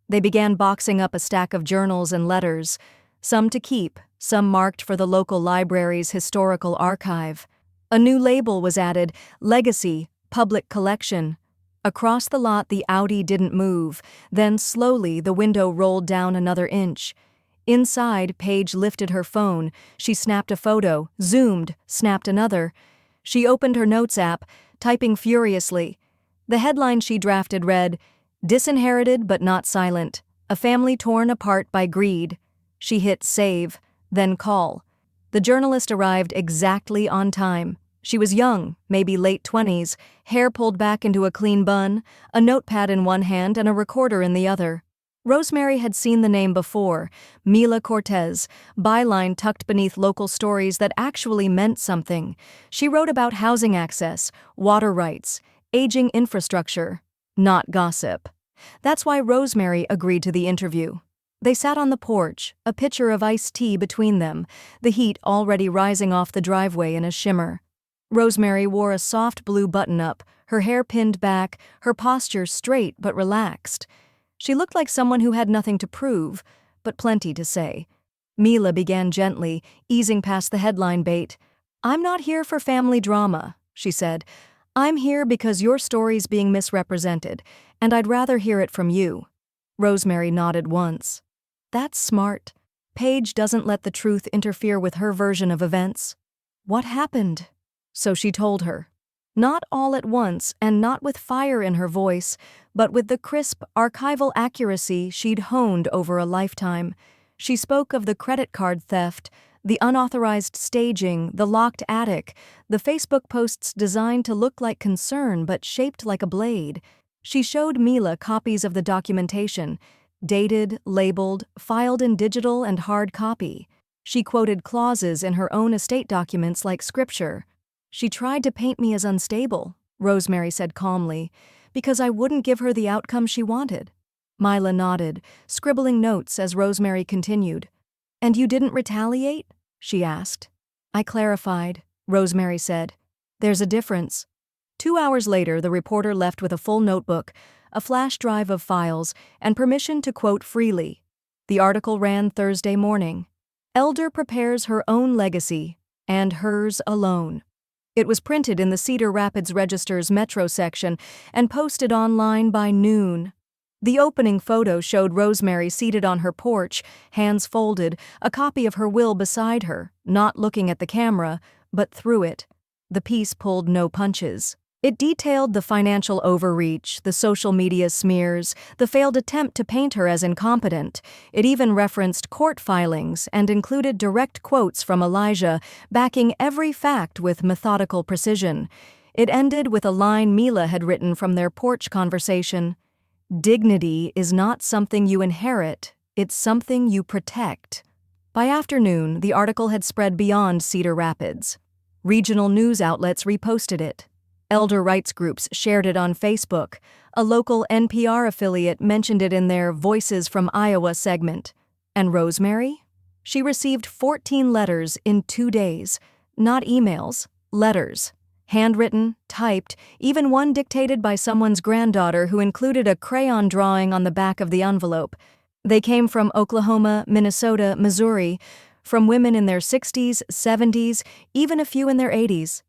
They began boxing up a stack of journals and letters, some to keep, some marked for the local library's historical archive. A new label was added, Legacy, Public Collection. Across the lot, the Audi didn't move. Then slowly, the window rolled down another inch. Inside, Paige lifted her phone. She snapped a photo, zoomed, snapped another. She opened her notes app, typing furiously. The headline she drafted read, "Disinherited but not silent. A family torn apart by greed." She hit save, then call. The journalist arrived exactly on time. She was young, maybe late 20s, hair pulled back into a clean bun, a notepad in one hand and a recorder in the other. Rosemary had seen the name before, Mila Cortez, byline tucked beneath local stories that actually meant something. She wrote about housing access, water rights, aging infrastructure, not gossip. That's why Rosemary agreed to the interview. They sat on the porch, a pitcher of iced tea between them, the heat already rising off the driveway in a shimmer. Rosemary wore a soft blue button-up, her hair pinned back, her posture straight but relaxed. She looked like someone who had nothing to prove, but plenty to say. Mila began gently, easing past the headline bait. "I'm not here for family drama," she said. "I'm here because your story's being misrepresented, and I'd rather hear it from you." Rosemary nodded once. "That's smart. Paige doesn't let the truth interfere with her version of events." "What happened?" So she told her. Not all at once, and not with fire in her voice, but with the crisp, archival accuracy she'd honed over a lifetime. She spoke of the credit card theft, the unauthorized staging, the locked attic, the Facebook posts designed to look like concern but shaped like a blade. She showed Mila copies of the documentation, dated, labeled, filed in digital and hard copy. She quoted clauses in her own estate documents like scripture. "She tried to paint me as unstable," Rosemary said calmly, "because I wouldn't give her the outcome she wanted." Mila nodded, scribbling notes as Rosemary continued. "And you didn't retaliate?" she asked. "I clarified," Rosemary said. "There's a difference." 2 hours later, the reporter left with a full notebook, a flash drive of files, and permission to quote freely. The article ran Thursday morning. "Elder prepares her own legacy, and hers alone." It was printed in the Cedar Rapids Register's Metro section and posted online by noon. The opening photo showed Rosemary seated on her porch, hands folded, a copy of her will beside her, not looking at the camera, but through it. The piece pulled no punches. It detailed the financial overreach, the social media smears, the failed attempt to paint her as incompetent. It even referenced court filings and included direct quotes from Elijah, backing every fact with methodical precision. It ended with a line Mila had written from their porch conversation. "Dignity is not something you inherit, it's something you protect." By afternoon, the article had spread beyond Cedar Rapids. Regional news outlets reposted it. Elder rights groups shared it on Facebook. A local NPR affiliate mentioned it in their Voices from Iowa segment. And Rosemary? She received 14 letters in 2 days. Not emails, letters. Handwritten, typed, even one dictated by someone's granddaughter who included a crayon drawing on the back of the envelope. They came from Oklahoma, Minnesota, Missouri, from women in their 60s, 70s, even a few in their 80s.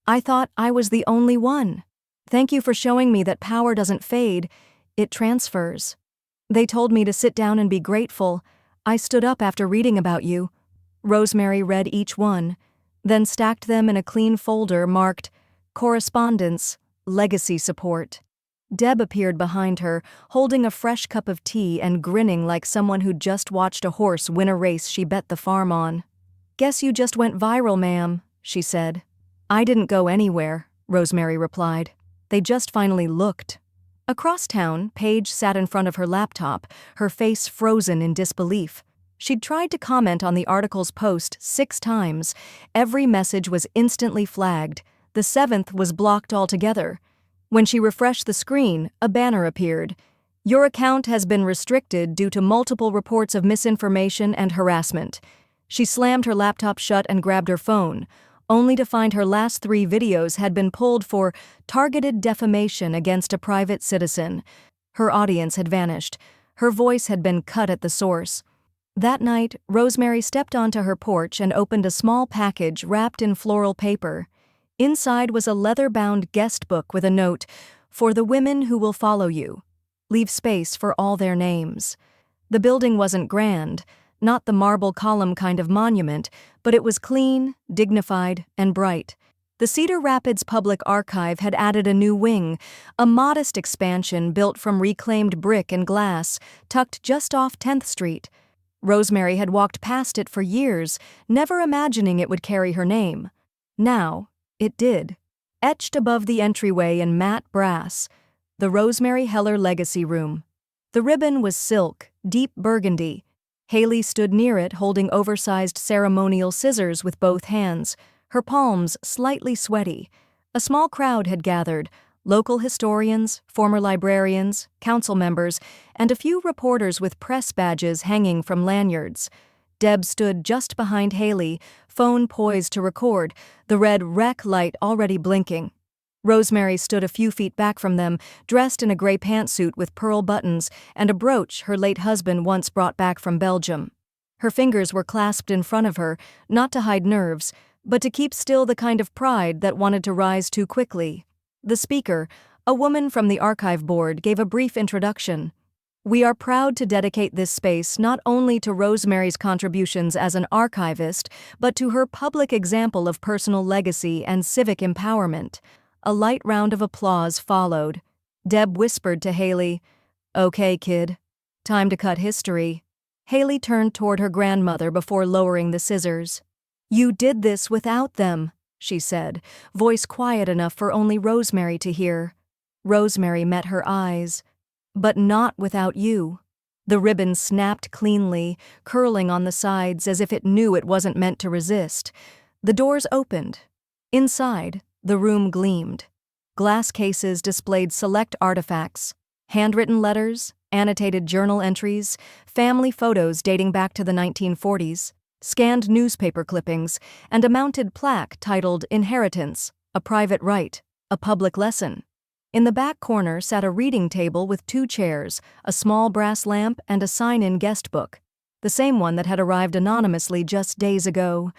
"I thought I was the only one. Thank you for showing me that power doesn't fade, it transfers. They told me to sit down and be grateful. I stood up after reading about you." Rosemary read each one, then stacked them in a clean folder marked Correspondence, Legacy Support. Deb appeared behind her, holding a fresh cup of tea and grinning like someone who'd just watched a horse win a race she bet the farm on. "Guess you just went viral, ma'am," she said. I didn't go anywhere, Rosemary replied. They just finally looked. Across town, Paige sat in front of her laptop, her face frozen in disbelief. She'd tried to comment on the article's post 6 times. Every message was instantly flagged. The 7th was blocked altogether. When she refreshed the screen, a banner appeared. Your account has been restricted due to multiple reports of misinformation and harassment. She slammed her laptop shut and grabbed her phone, only to find her last 3 videos had been pulled for targeted defamation against a private citizen. Her audience had vanished. Her voice had been cut at the source. That night, Rosemary stepped onto her porch and opened a small package wrapped in floral paper. Inside was a leather-bound guest book with a note, "For the women who will follow you. Leave space for all their names." The building wasn't grand, not the marble column kind of monument, but it was clean, dignified, and bright. The Cedar Rapids Public Archive had added a new wing, a modest expansion built from reclaimed brick and glass, tucked just off 10th Street. Rosemary had walked past it for years, never imagining it would carry her name. Now, it did. Etched above the entryway in matte brass, the Rosemary Heller Legacy Room. The ribbon was silk, deep burgundy. Haley stood near it holding oversized ceremonial scissors with both hands, her palms slightly sweaty. A small crowd had gathered, local historians, former librarians, council members, and a few reporters with press badges hanging from lanyards. Deb stood just behind Haley, phone poised to record, the red rec light already blinking. Rosemary stood a few feet back from them, dressed in a gray pantsuit with pearl buttons and a brooch her late husband once brought back from Belgium. Her fingers were clasped in front of her, not to hide nerves, but to keep still the kind of pride that wanted to rise too quickly. The speaker, a woman from the archive board, gave a brief introduction. We are proud to dedicate this space not only to Rosemary's contributions as an archivist, but to her public example of personal legacy and civic empowerment. A light round of applause followed. Deb whispered to Haley, "Okay, kid. Time to cut history." Haley turned toward her grandmother before lowering the scissors. "You did this without them," she said, voice quiet enough for only Rosemary to hear. Rosemary met her eyes. "But not without you." The ribbon snapped cleanly, curling on the sides as if it knew it wasn't meant to resist. The doors opened. Inside, the room gleamed. Glass cases displayed select artifacts, handwritten letters, annotated journal entries, family photos dating back to the 1940s, scanned newspaper clippings, and a mounted plaque titled "Inheritance, a Private Right, a Public Lesson." In the back corner sat a reading table with 2 chairs, a small brass lamp, and a sign-in guest book, the same one that had arrived anonymously just days ago.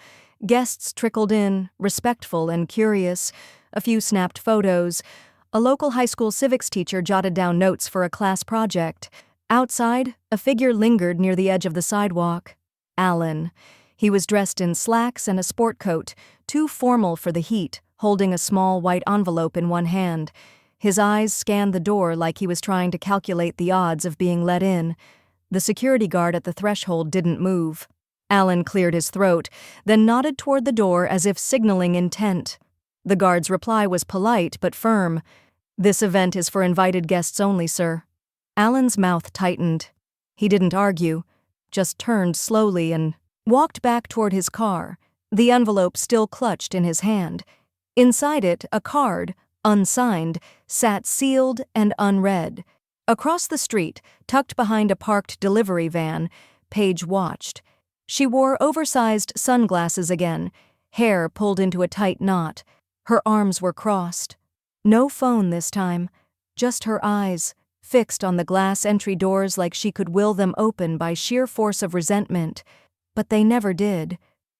Guests trickled in, respectful and curious, a few snapped photos. A local high school civics teacher jotted down notes for a class project. Outside, a figure lingered near the edge of the sidewalk. Alan. He was dressed in slacks and a sport coat, too formal for the heat, holding a small white envelope in one hand. His eyes scanned the door like he was trying to calculate the odds of being let in. The security guard at the threshold didn't move. Alan cleared his throat, then nodded toward the door as if signaling intent. The guard's reply was polite but firm. "This event is for invited guests only, sir." Alan's mouth tightened. He didn't argue, just turned slowly and walked back toward his car, the envelope still clutched in his hand. Inside it, a card, unsigned, sat sealed and unread. Across the street, tucked behind a parked delivery van, Paige watched. She wore oversized sunglasses again, hair pulled into a tight knot. Her arms were crossed. No phone this time, just her eyes, fixed on the glass entry doors like she could will them open by sheer force of resentment. But they never did.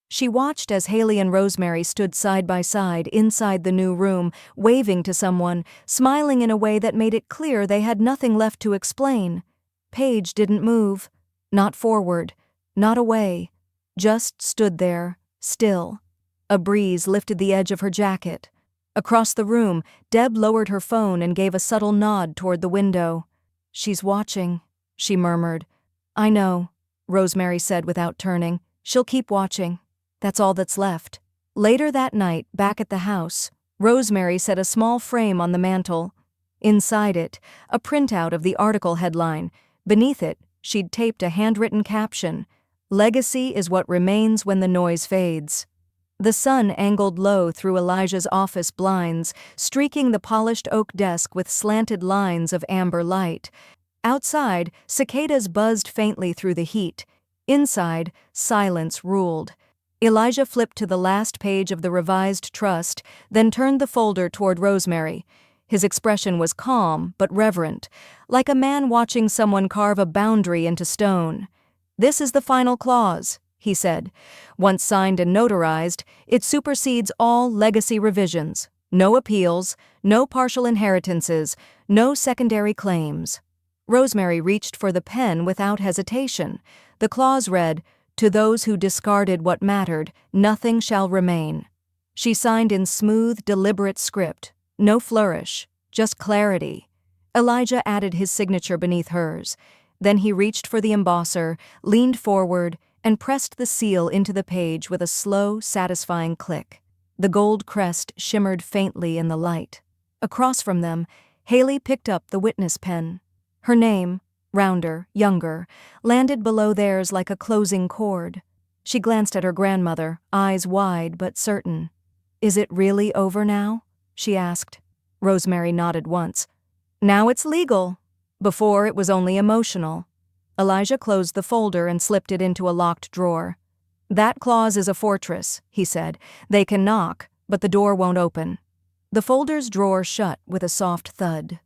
She watched as Haley and Rosemary stood side by side inside the new room, waving to someone, smiling in a way that made it clear they had nothing left to explain. Paige didn't move. Not forward. Not away, just stood there, still. A breeze lifted the edge of her jacket. Across the room, Deb lowered her phone and gave a subtle nod toward the window. "She's watching," she murmured. "I know," Rosemary said without turning. "She'll keep watching. That's all that's left. Later that night, back at the house, Rosemary set a small frame on the mantel. Inside it, a printout of the article headline. Beneath it, she'd taped a handwritten caption, "Legacy is what remains when the noise fades." The sun angled low through Elijah's office blinds, streaking the polished oak desk with slanted lines of amber light. Outside, cicadas buzzed faintly through the heat. Inside, silence ruled. Elijah flipped to the last page of the revised trust, then turned the folder toward Rosemary. His expression was calm but reverent, like a man watching someone carve a boundary into stone. "This is the final clause," he said. "Once signed and notarized, it supersedes all legacy revisions. No appeals, no partial inheritances, no secondary claims." Rosemary reached for the pen without hesitation. The clause read, "To those who discarded what mattered, nothing shall remain." She signed in smooth, deliberate script. No flourish, just clarity. Elijah added his signature beneath hers. Then he reached for the embosser, leaned forward, and pressed the seal into the page with a slow, satisfying click. The gold crest shimmered faintly in the light. Across from them, Haley picked up the witness pen. Her name, rounder, younger, landed below theirs like a closing chord. She glanced at her grandmother, eyes wide but certain. "Is it really over now?" she asked. Rosemary nodded once. "Now it's legal. Before it was only emotional." Elijah closed the folder and slipped it into a locked drawer. "That clause is a fortress," he said. "They can knock, but the door won't open." The folder's drawer shut with a soft thud.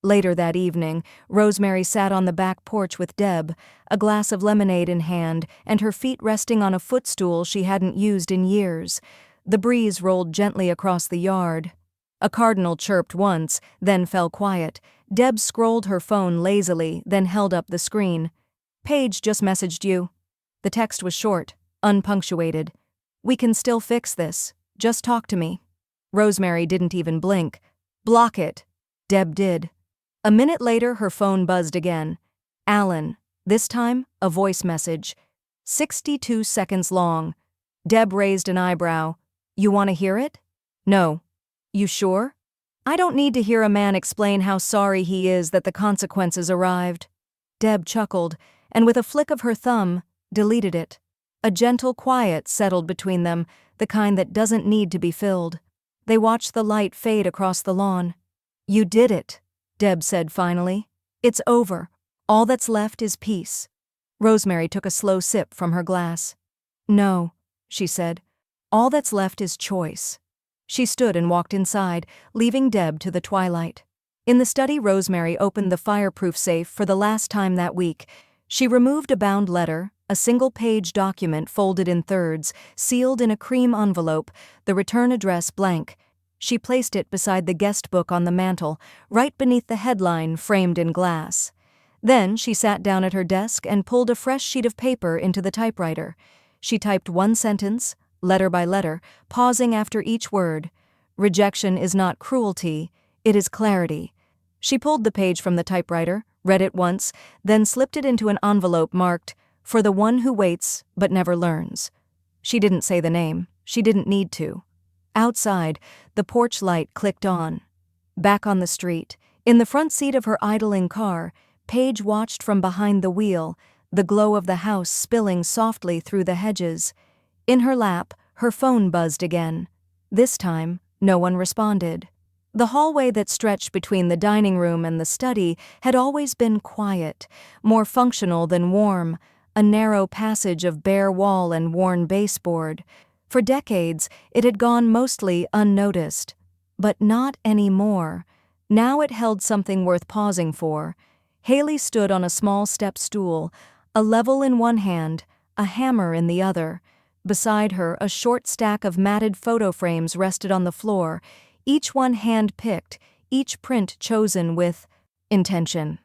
Later that evening, Rosemary sat on the back porch with Deb, a glass of lemonade in hand and her feet resting on a footstool she hadn't used in years. The breeze rolled gently across the yard. A cardinal chirped once, then fell quiet. Deb scrolled her phone lazily, then held up the screen. "Paige just messaged you." The text was short, unpunctuated. "We can still fix this. Just talk to me." Rosemary didn't even blink. "Block it." Deb did. A minute later, her phone buzzed again. "Alan." This time, a voice message. 62 seconds long. Deb raised an eyebrow. "You want to hear it?" "No." "You sure?" "I don't need to hear a man explain how sorry he is that the consequences arrived." Deb chuckled, and with a flick of her thumb, deleted it. A gentle quiet settled between them, the kind that doesn't need to be filled. They watched the light fade across the lawn. "You did it," Deb said finally. "It's over. All that's left is peace." Rosemary took a slow sip from her glass. "No," she said. "All that's left is choice." She stood and walked inside, leaving Deb to the twilight. In the study, Rosemary opened the fireproof safe for the last time that week. She removed a bound letter, a single-page document folded in thirds, sealed in a cream envelope, the return address blank. She placed it beside the guest book on the mantel, right beneath the headline framed in glass. Then she sat down at her desk and pulled a fresh sheet of paper into the typewriter. She typed one sentence, letter by letter, pausing after each word. "Rejection is not cruelty, it is clarity." She pulled the page from the typewriter, read it once, then slipped it into an envelope marked, "For the one who waits but never learns." She didn't say the name. She didn't need to. Outside, the porch light clicked on. Back on the street, in the front seat of her idling car, Paige watched from behind the wheel, the glow of the house spilling softly through the hedges. In her lap, her phone buzzed again. This time, no one responded. The hallway that stretched between the dining room and the study had always been quiet, more functional than warm, a narrow passage of bare wall and worn baseboard. For decades, it had gone mostly unnoticed. But not anymore. Now it held something worth pausing for. Haley stood on a small step stool, a level in one hand, a hammer in the other. Beside her, a short stack of matted photo frames rested on the floor, each one hand-picked, each print chosen with intention.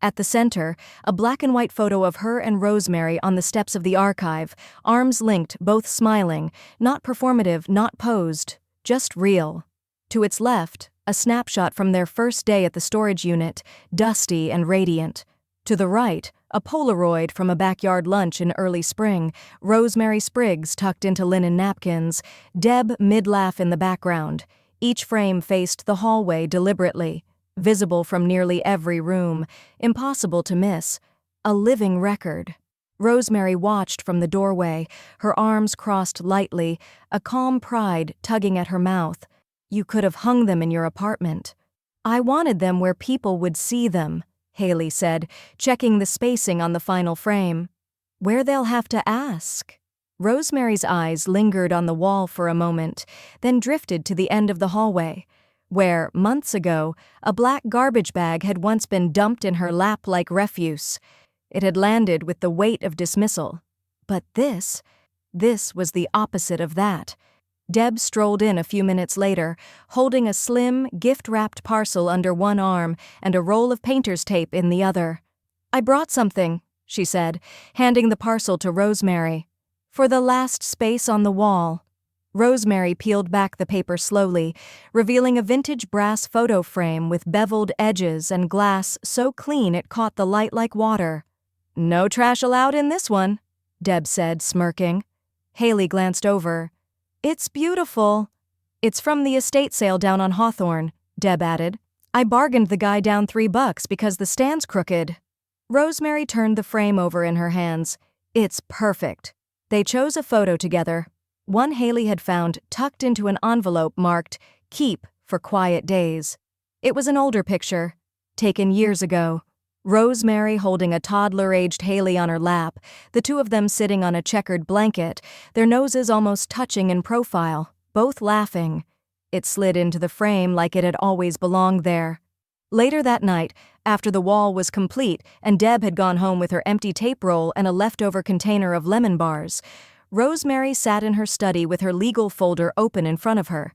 At the center, a black-and-white photo of her and Rosemary on the steps of the archive, arms linked, both smiling, not performative, not posed, just real. To its left, a snapshot from their first day at the storage unit, dusty and radiant. To the right, A Polaroid from a backyard lunch in early spring, rosemary sprigs tucked into linen napkins, Deb mid-laugh in the background. Each frame faced the hallway deliberately, visible from nearly every room, impossible to miss. A living record. Rosemary watched from the doorway, her arms crossed lightly, a calm pride tugging at her mouth. You could have hung them in your apartment. I wanted them where people would see them, Haley said, checking the spacing on the final frame. Where they'll have to ask. Rosemary's eyes lingered on the wall for a moment, then drifted to the end of the hallway, where, months ago, a black garbage bag had once been dumped in her lap like refuse. It had landed with the weight of dismissal. But this was the opposite of that. Deb strolled in a few minutes later, holding a slim, gift-wrapped parcel under one arm and a roll of painter's tape in the other. I brought something, she said, handing the parcel to Rosemary. For the last space on the wall. Rosemary peeled back the paper slowly, revealing a vintage brass photo frame with beveled edges and glass so clean it caught the light like water. No trash allowed in this one, Deb said, smirking. Haley glanced over. It's beautiful. It's from the estate sale down on Hawthorne, Deb added. I bargained the guy down $3 because the stand's crooked. Rosemary turned the frame over in her hands. It's perfect. They chose a photo together. One Haley had found tucked into an envelope marked, Keep for Quiet Days. It was an older picture, taken years ago. Rosemary holding a toddler-aged Haley on her lap, the two of them sitting on a checkered blanket, their noses almost touching in profile, both laughing. It slid into the frame like it had always belonged there. Later that night, after the wall was complete and Deb had gone home with her empty tape roll and a leftover container of lemon bars, Rosemary sat in her study with her legal folder open in front of her.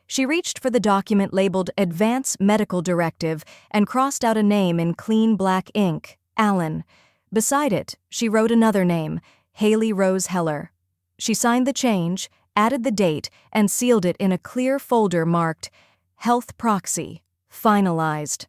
She reached for the document labeled Advance Medical Directive and crossed out a name in clean black ink, Allen. Beside it, she wrote another name, Haley Rose Heller. She signed the change, added the date, and sealed it in a clear folder marked Health Proxy, Finalized.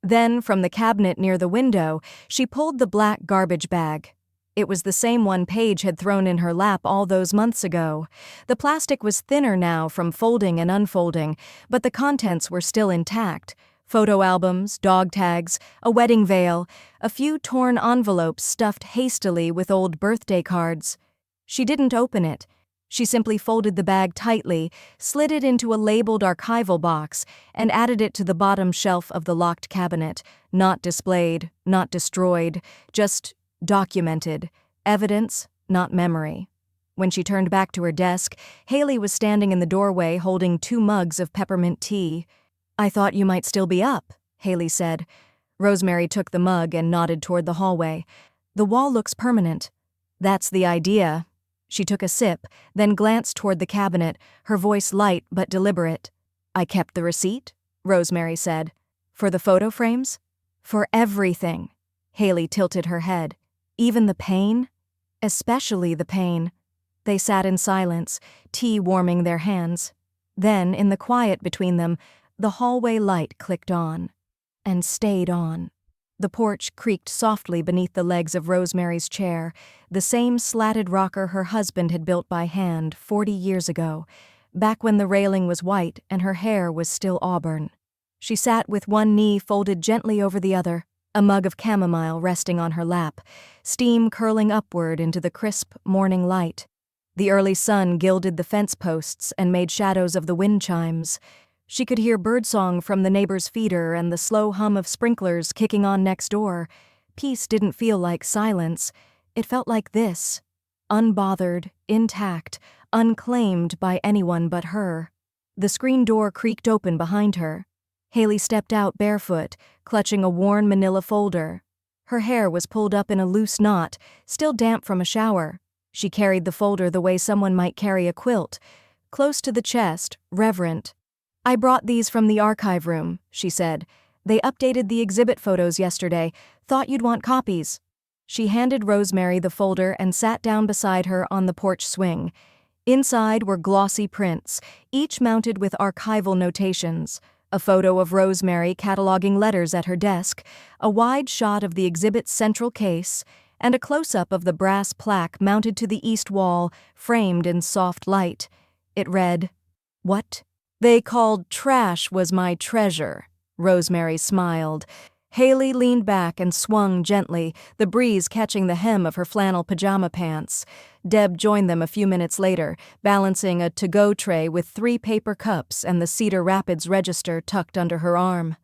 Then, from the cabinet near the window, she pulled the black garbage bag. It was the same one Paige had thrown in her lap all those months ago. The plastic was thinner now from folding and unfolding, but the contents were still intact. Photo albums, dog tags, a wedding veil, a few torn envelopes stuffed hastily with old birthday cards. She didn't open it. She simply folded the bag tightly, slid it into a labeled archival box, and added it to the bottom shelf of the locked cabinet. Not displayed, not destroyed, just documented. Evidence, not memory. When she turned back to her desk, Haley was standing in the doorway holding 2 mugs of peppermint tea. I thought you might still be up, Haley said. Rosemary took the mug and nodded toward the hallway. The wall looks permanent. That's the idea. She took a sip, then glanced toward the cabinet, her voice light but deliberate. I kept the receipt, Rosemary said. For the photo frames? For everything. Haley tilted her head. Even the pain? Especially the pain. They sat in silence, tea warming their hands. Then, in the quiet between them, the hallway light clicked on. And stayed on. The porch creaked softly beneath the legs of Rosemary's chair, the same slatted rocker her husband had built by hand 40 years ago, back when the railing was white and her hair was still auburn. She sat with one knee folded gently over the other, a mug of chamomile resting on her lap, steam curling upward into the crisp morning light. The early sun gilded the fence posts and made shadows of the wind chimes. She could hear birdsong from the neighbor's feeder and the slow hum of sprinklers kicking on next door. Peace didn't feel like silence. It felt like this. Unbothered, intact, unclaimed by anyone but her. The screen door creaked open behind her. Haley stepped out barefoot, clutching a worn manila folder. Her hair was pulled up in a loose knot, still damp from a shower. She carried the folder the way someone might carry a quilt, close to the chest, reverent. I brought these from the archive room, she said. They updated the exhibit photos yesterday. Thought you'd want copies. She handed Rosemary the folder and sat down beside her on the porch swing. Inside were glossy prints, each mounted with archival notations. A photo of Rosemary cataloging letters at her desk, a wide shot of the exhibit's central case, and a close-up of the brass plaque mounted to the east wall, framed in soft light. It read, "What they called trash was my treasure." Rosemary smiled. Haley leaned back and swung gently, the breeze catching the hem of her flannel pajama pants. Deb joined them a few minutes later, balancing a to-go tray with 3 paper cups and the Cedar Rapids register tucked under her arm.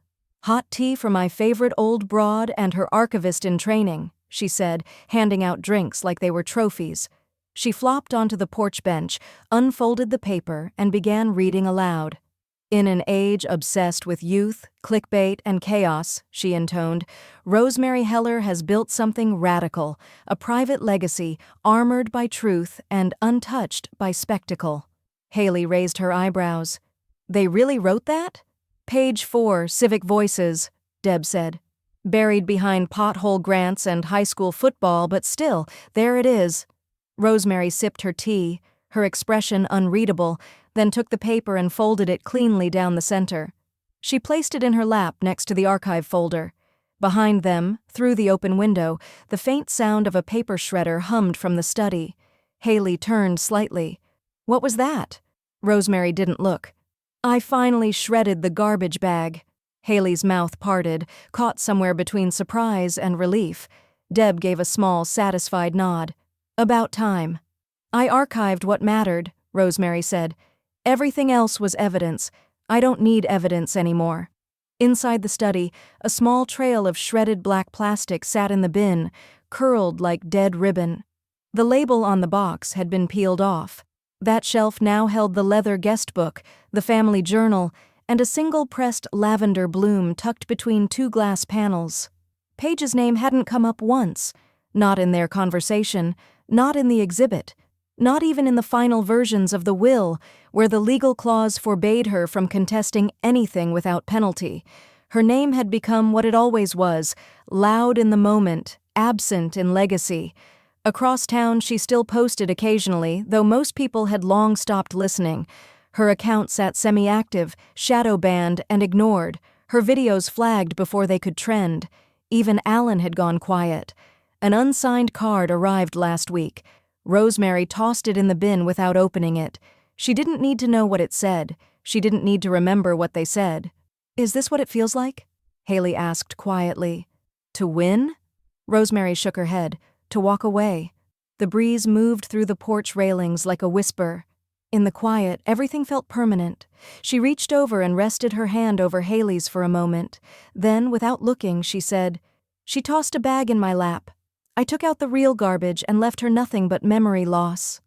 "Hot tea for my favorite old broad and her archivist in training," she said, handing out drinks like they were trophies. She flopped onto the porch bench, unfolded the paper, and began reading aloud. "In an age obsessed with youth, clickbait, and chaos," she intoned, "Rosemary Heller has built something radical, a private legacy armored by truth and untouched by spectacle." Haley raised her eyebrows. "They really wrote that?" "Page 4, Civic Voices," Deb said. "Buried behind pothole grants and high school football, but still, there it is." Rosemary sipped her tea, her expression unreadable, then took the paper and folded it cleanly down the center. She placed it in her lap next to the archive folder. Behind them, through the open window, the faint sound of a paper shredder hummed from the study. Haley turned slightly. "What was that?" Rosemary didn't look. "I finally shredded the garbage bag." Haley's mouth parted, caught somewhere between surprise and relief. Deb gave a small, satisfied nod. "About time." "I archived what mattered," Rosemary said. "Everything else was evidence. I don't need evidence anymore." Inside the study, a small trail of shredded black plastic sat in the bin, curled like dead ribbon. The label on the box had been peeled off. That shelf now held the leather guest book, the family journal, and a single pressed lavender bloom tucked between 2 glass panels. Paige's name hadn't come up once, not in their conversation, not in the exhibit, not even in the final versions of the will, where the legal clause forbade her from contesting anything without penalty. Her name had become what it always was, loud in the moment, absent in legacy. Across town she still posted occasionally, though most people had long stopped listening. Her account sat semi-active, shadow-banned, and ignored, her videos flagged before they could trend. Even Alan had gone quiet. An unsigned card arrived last week. Rosemary tossed it in the bin without opening it. She didn't need to know what it said. She didn't need to remember what they said. "Is this what it feels like?" Haley asked quietly. "To win?" Rosemary shook her head. "To walk away." The breeze moved through the porch railings like a whisper. In the quiet, everything felt permanent. She reached over and rested her hand over Haley's for a moment. Then, without looking, she said, "She tossed a bag in my lap. I took out the real garbage and left her nothing but memory loss."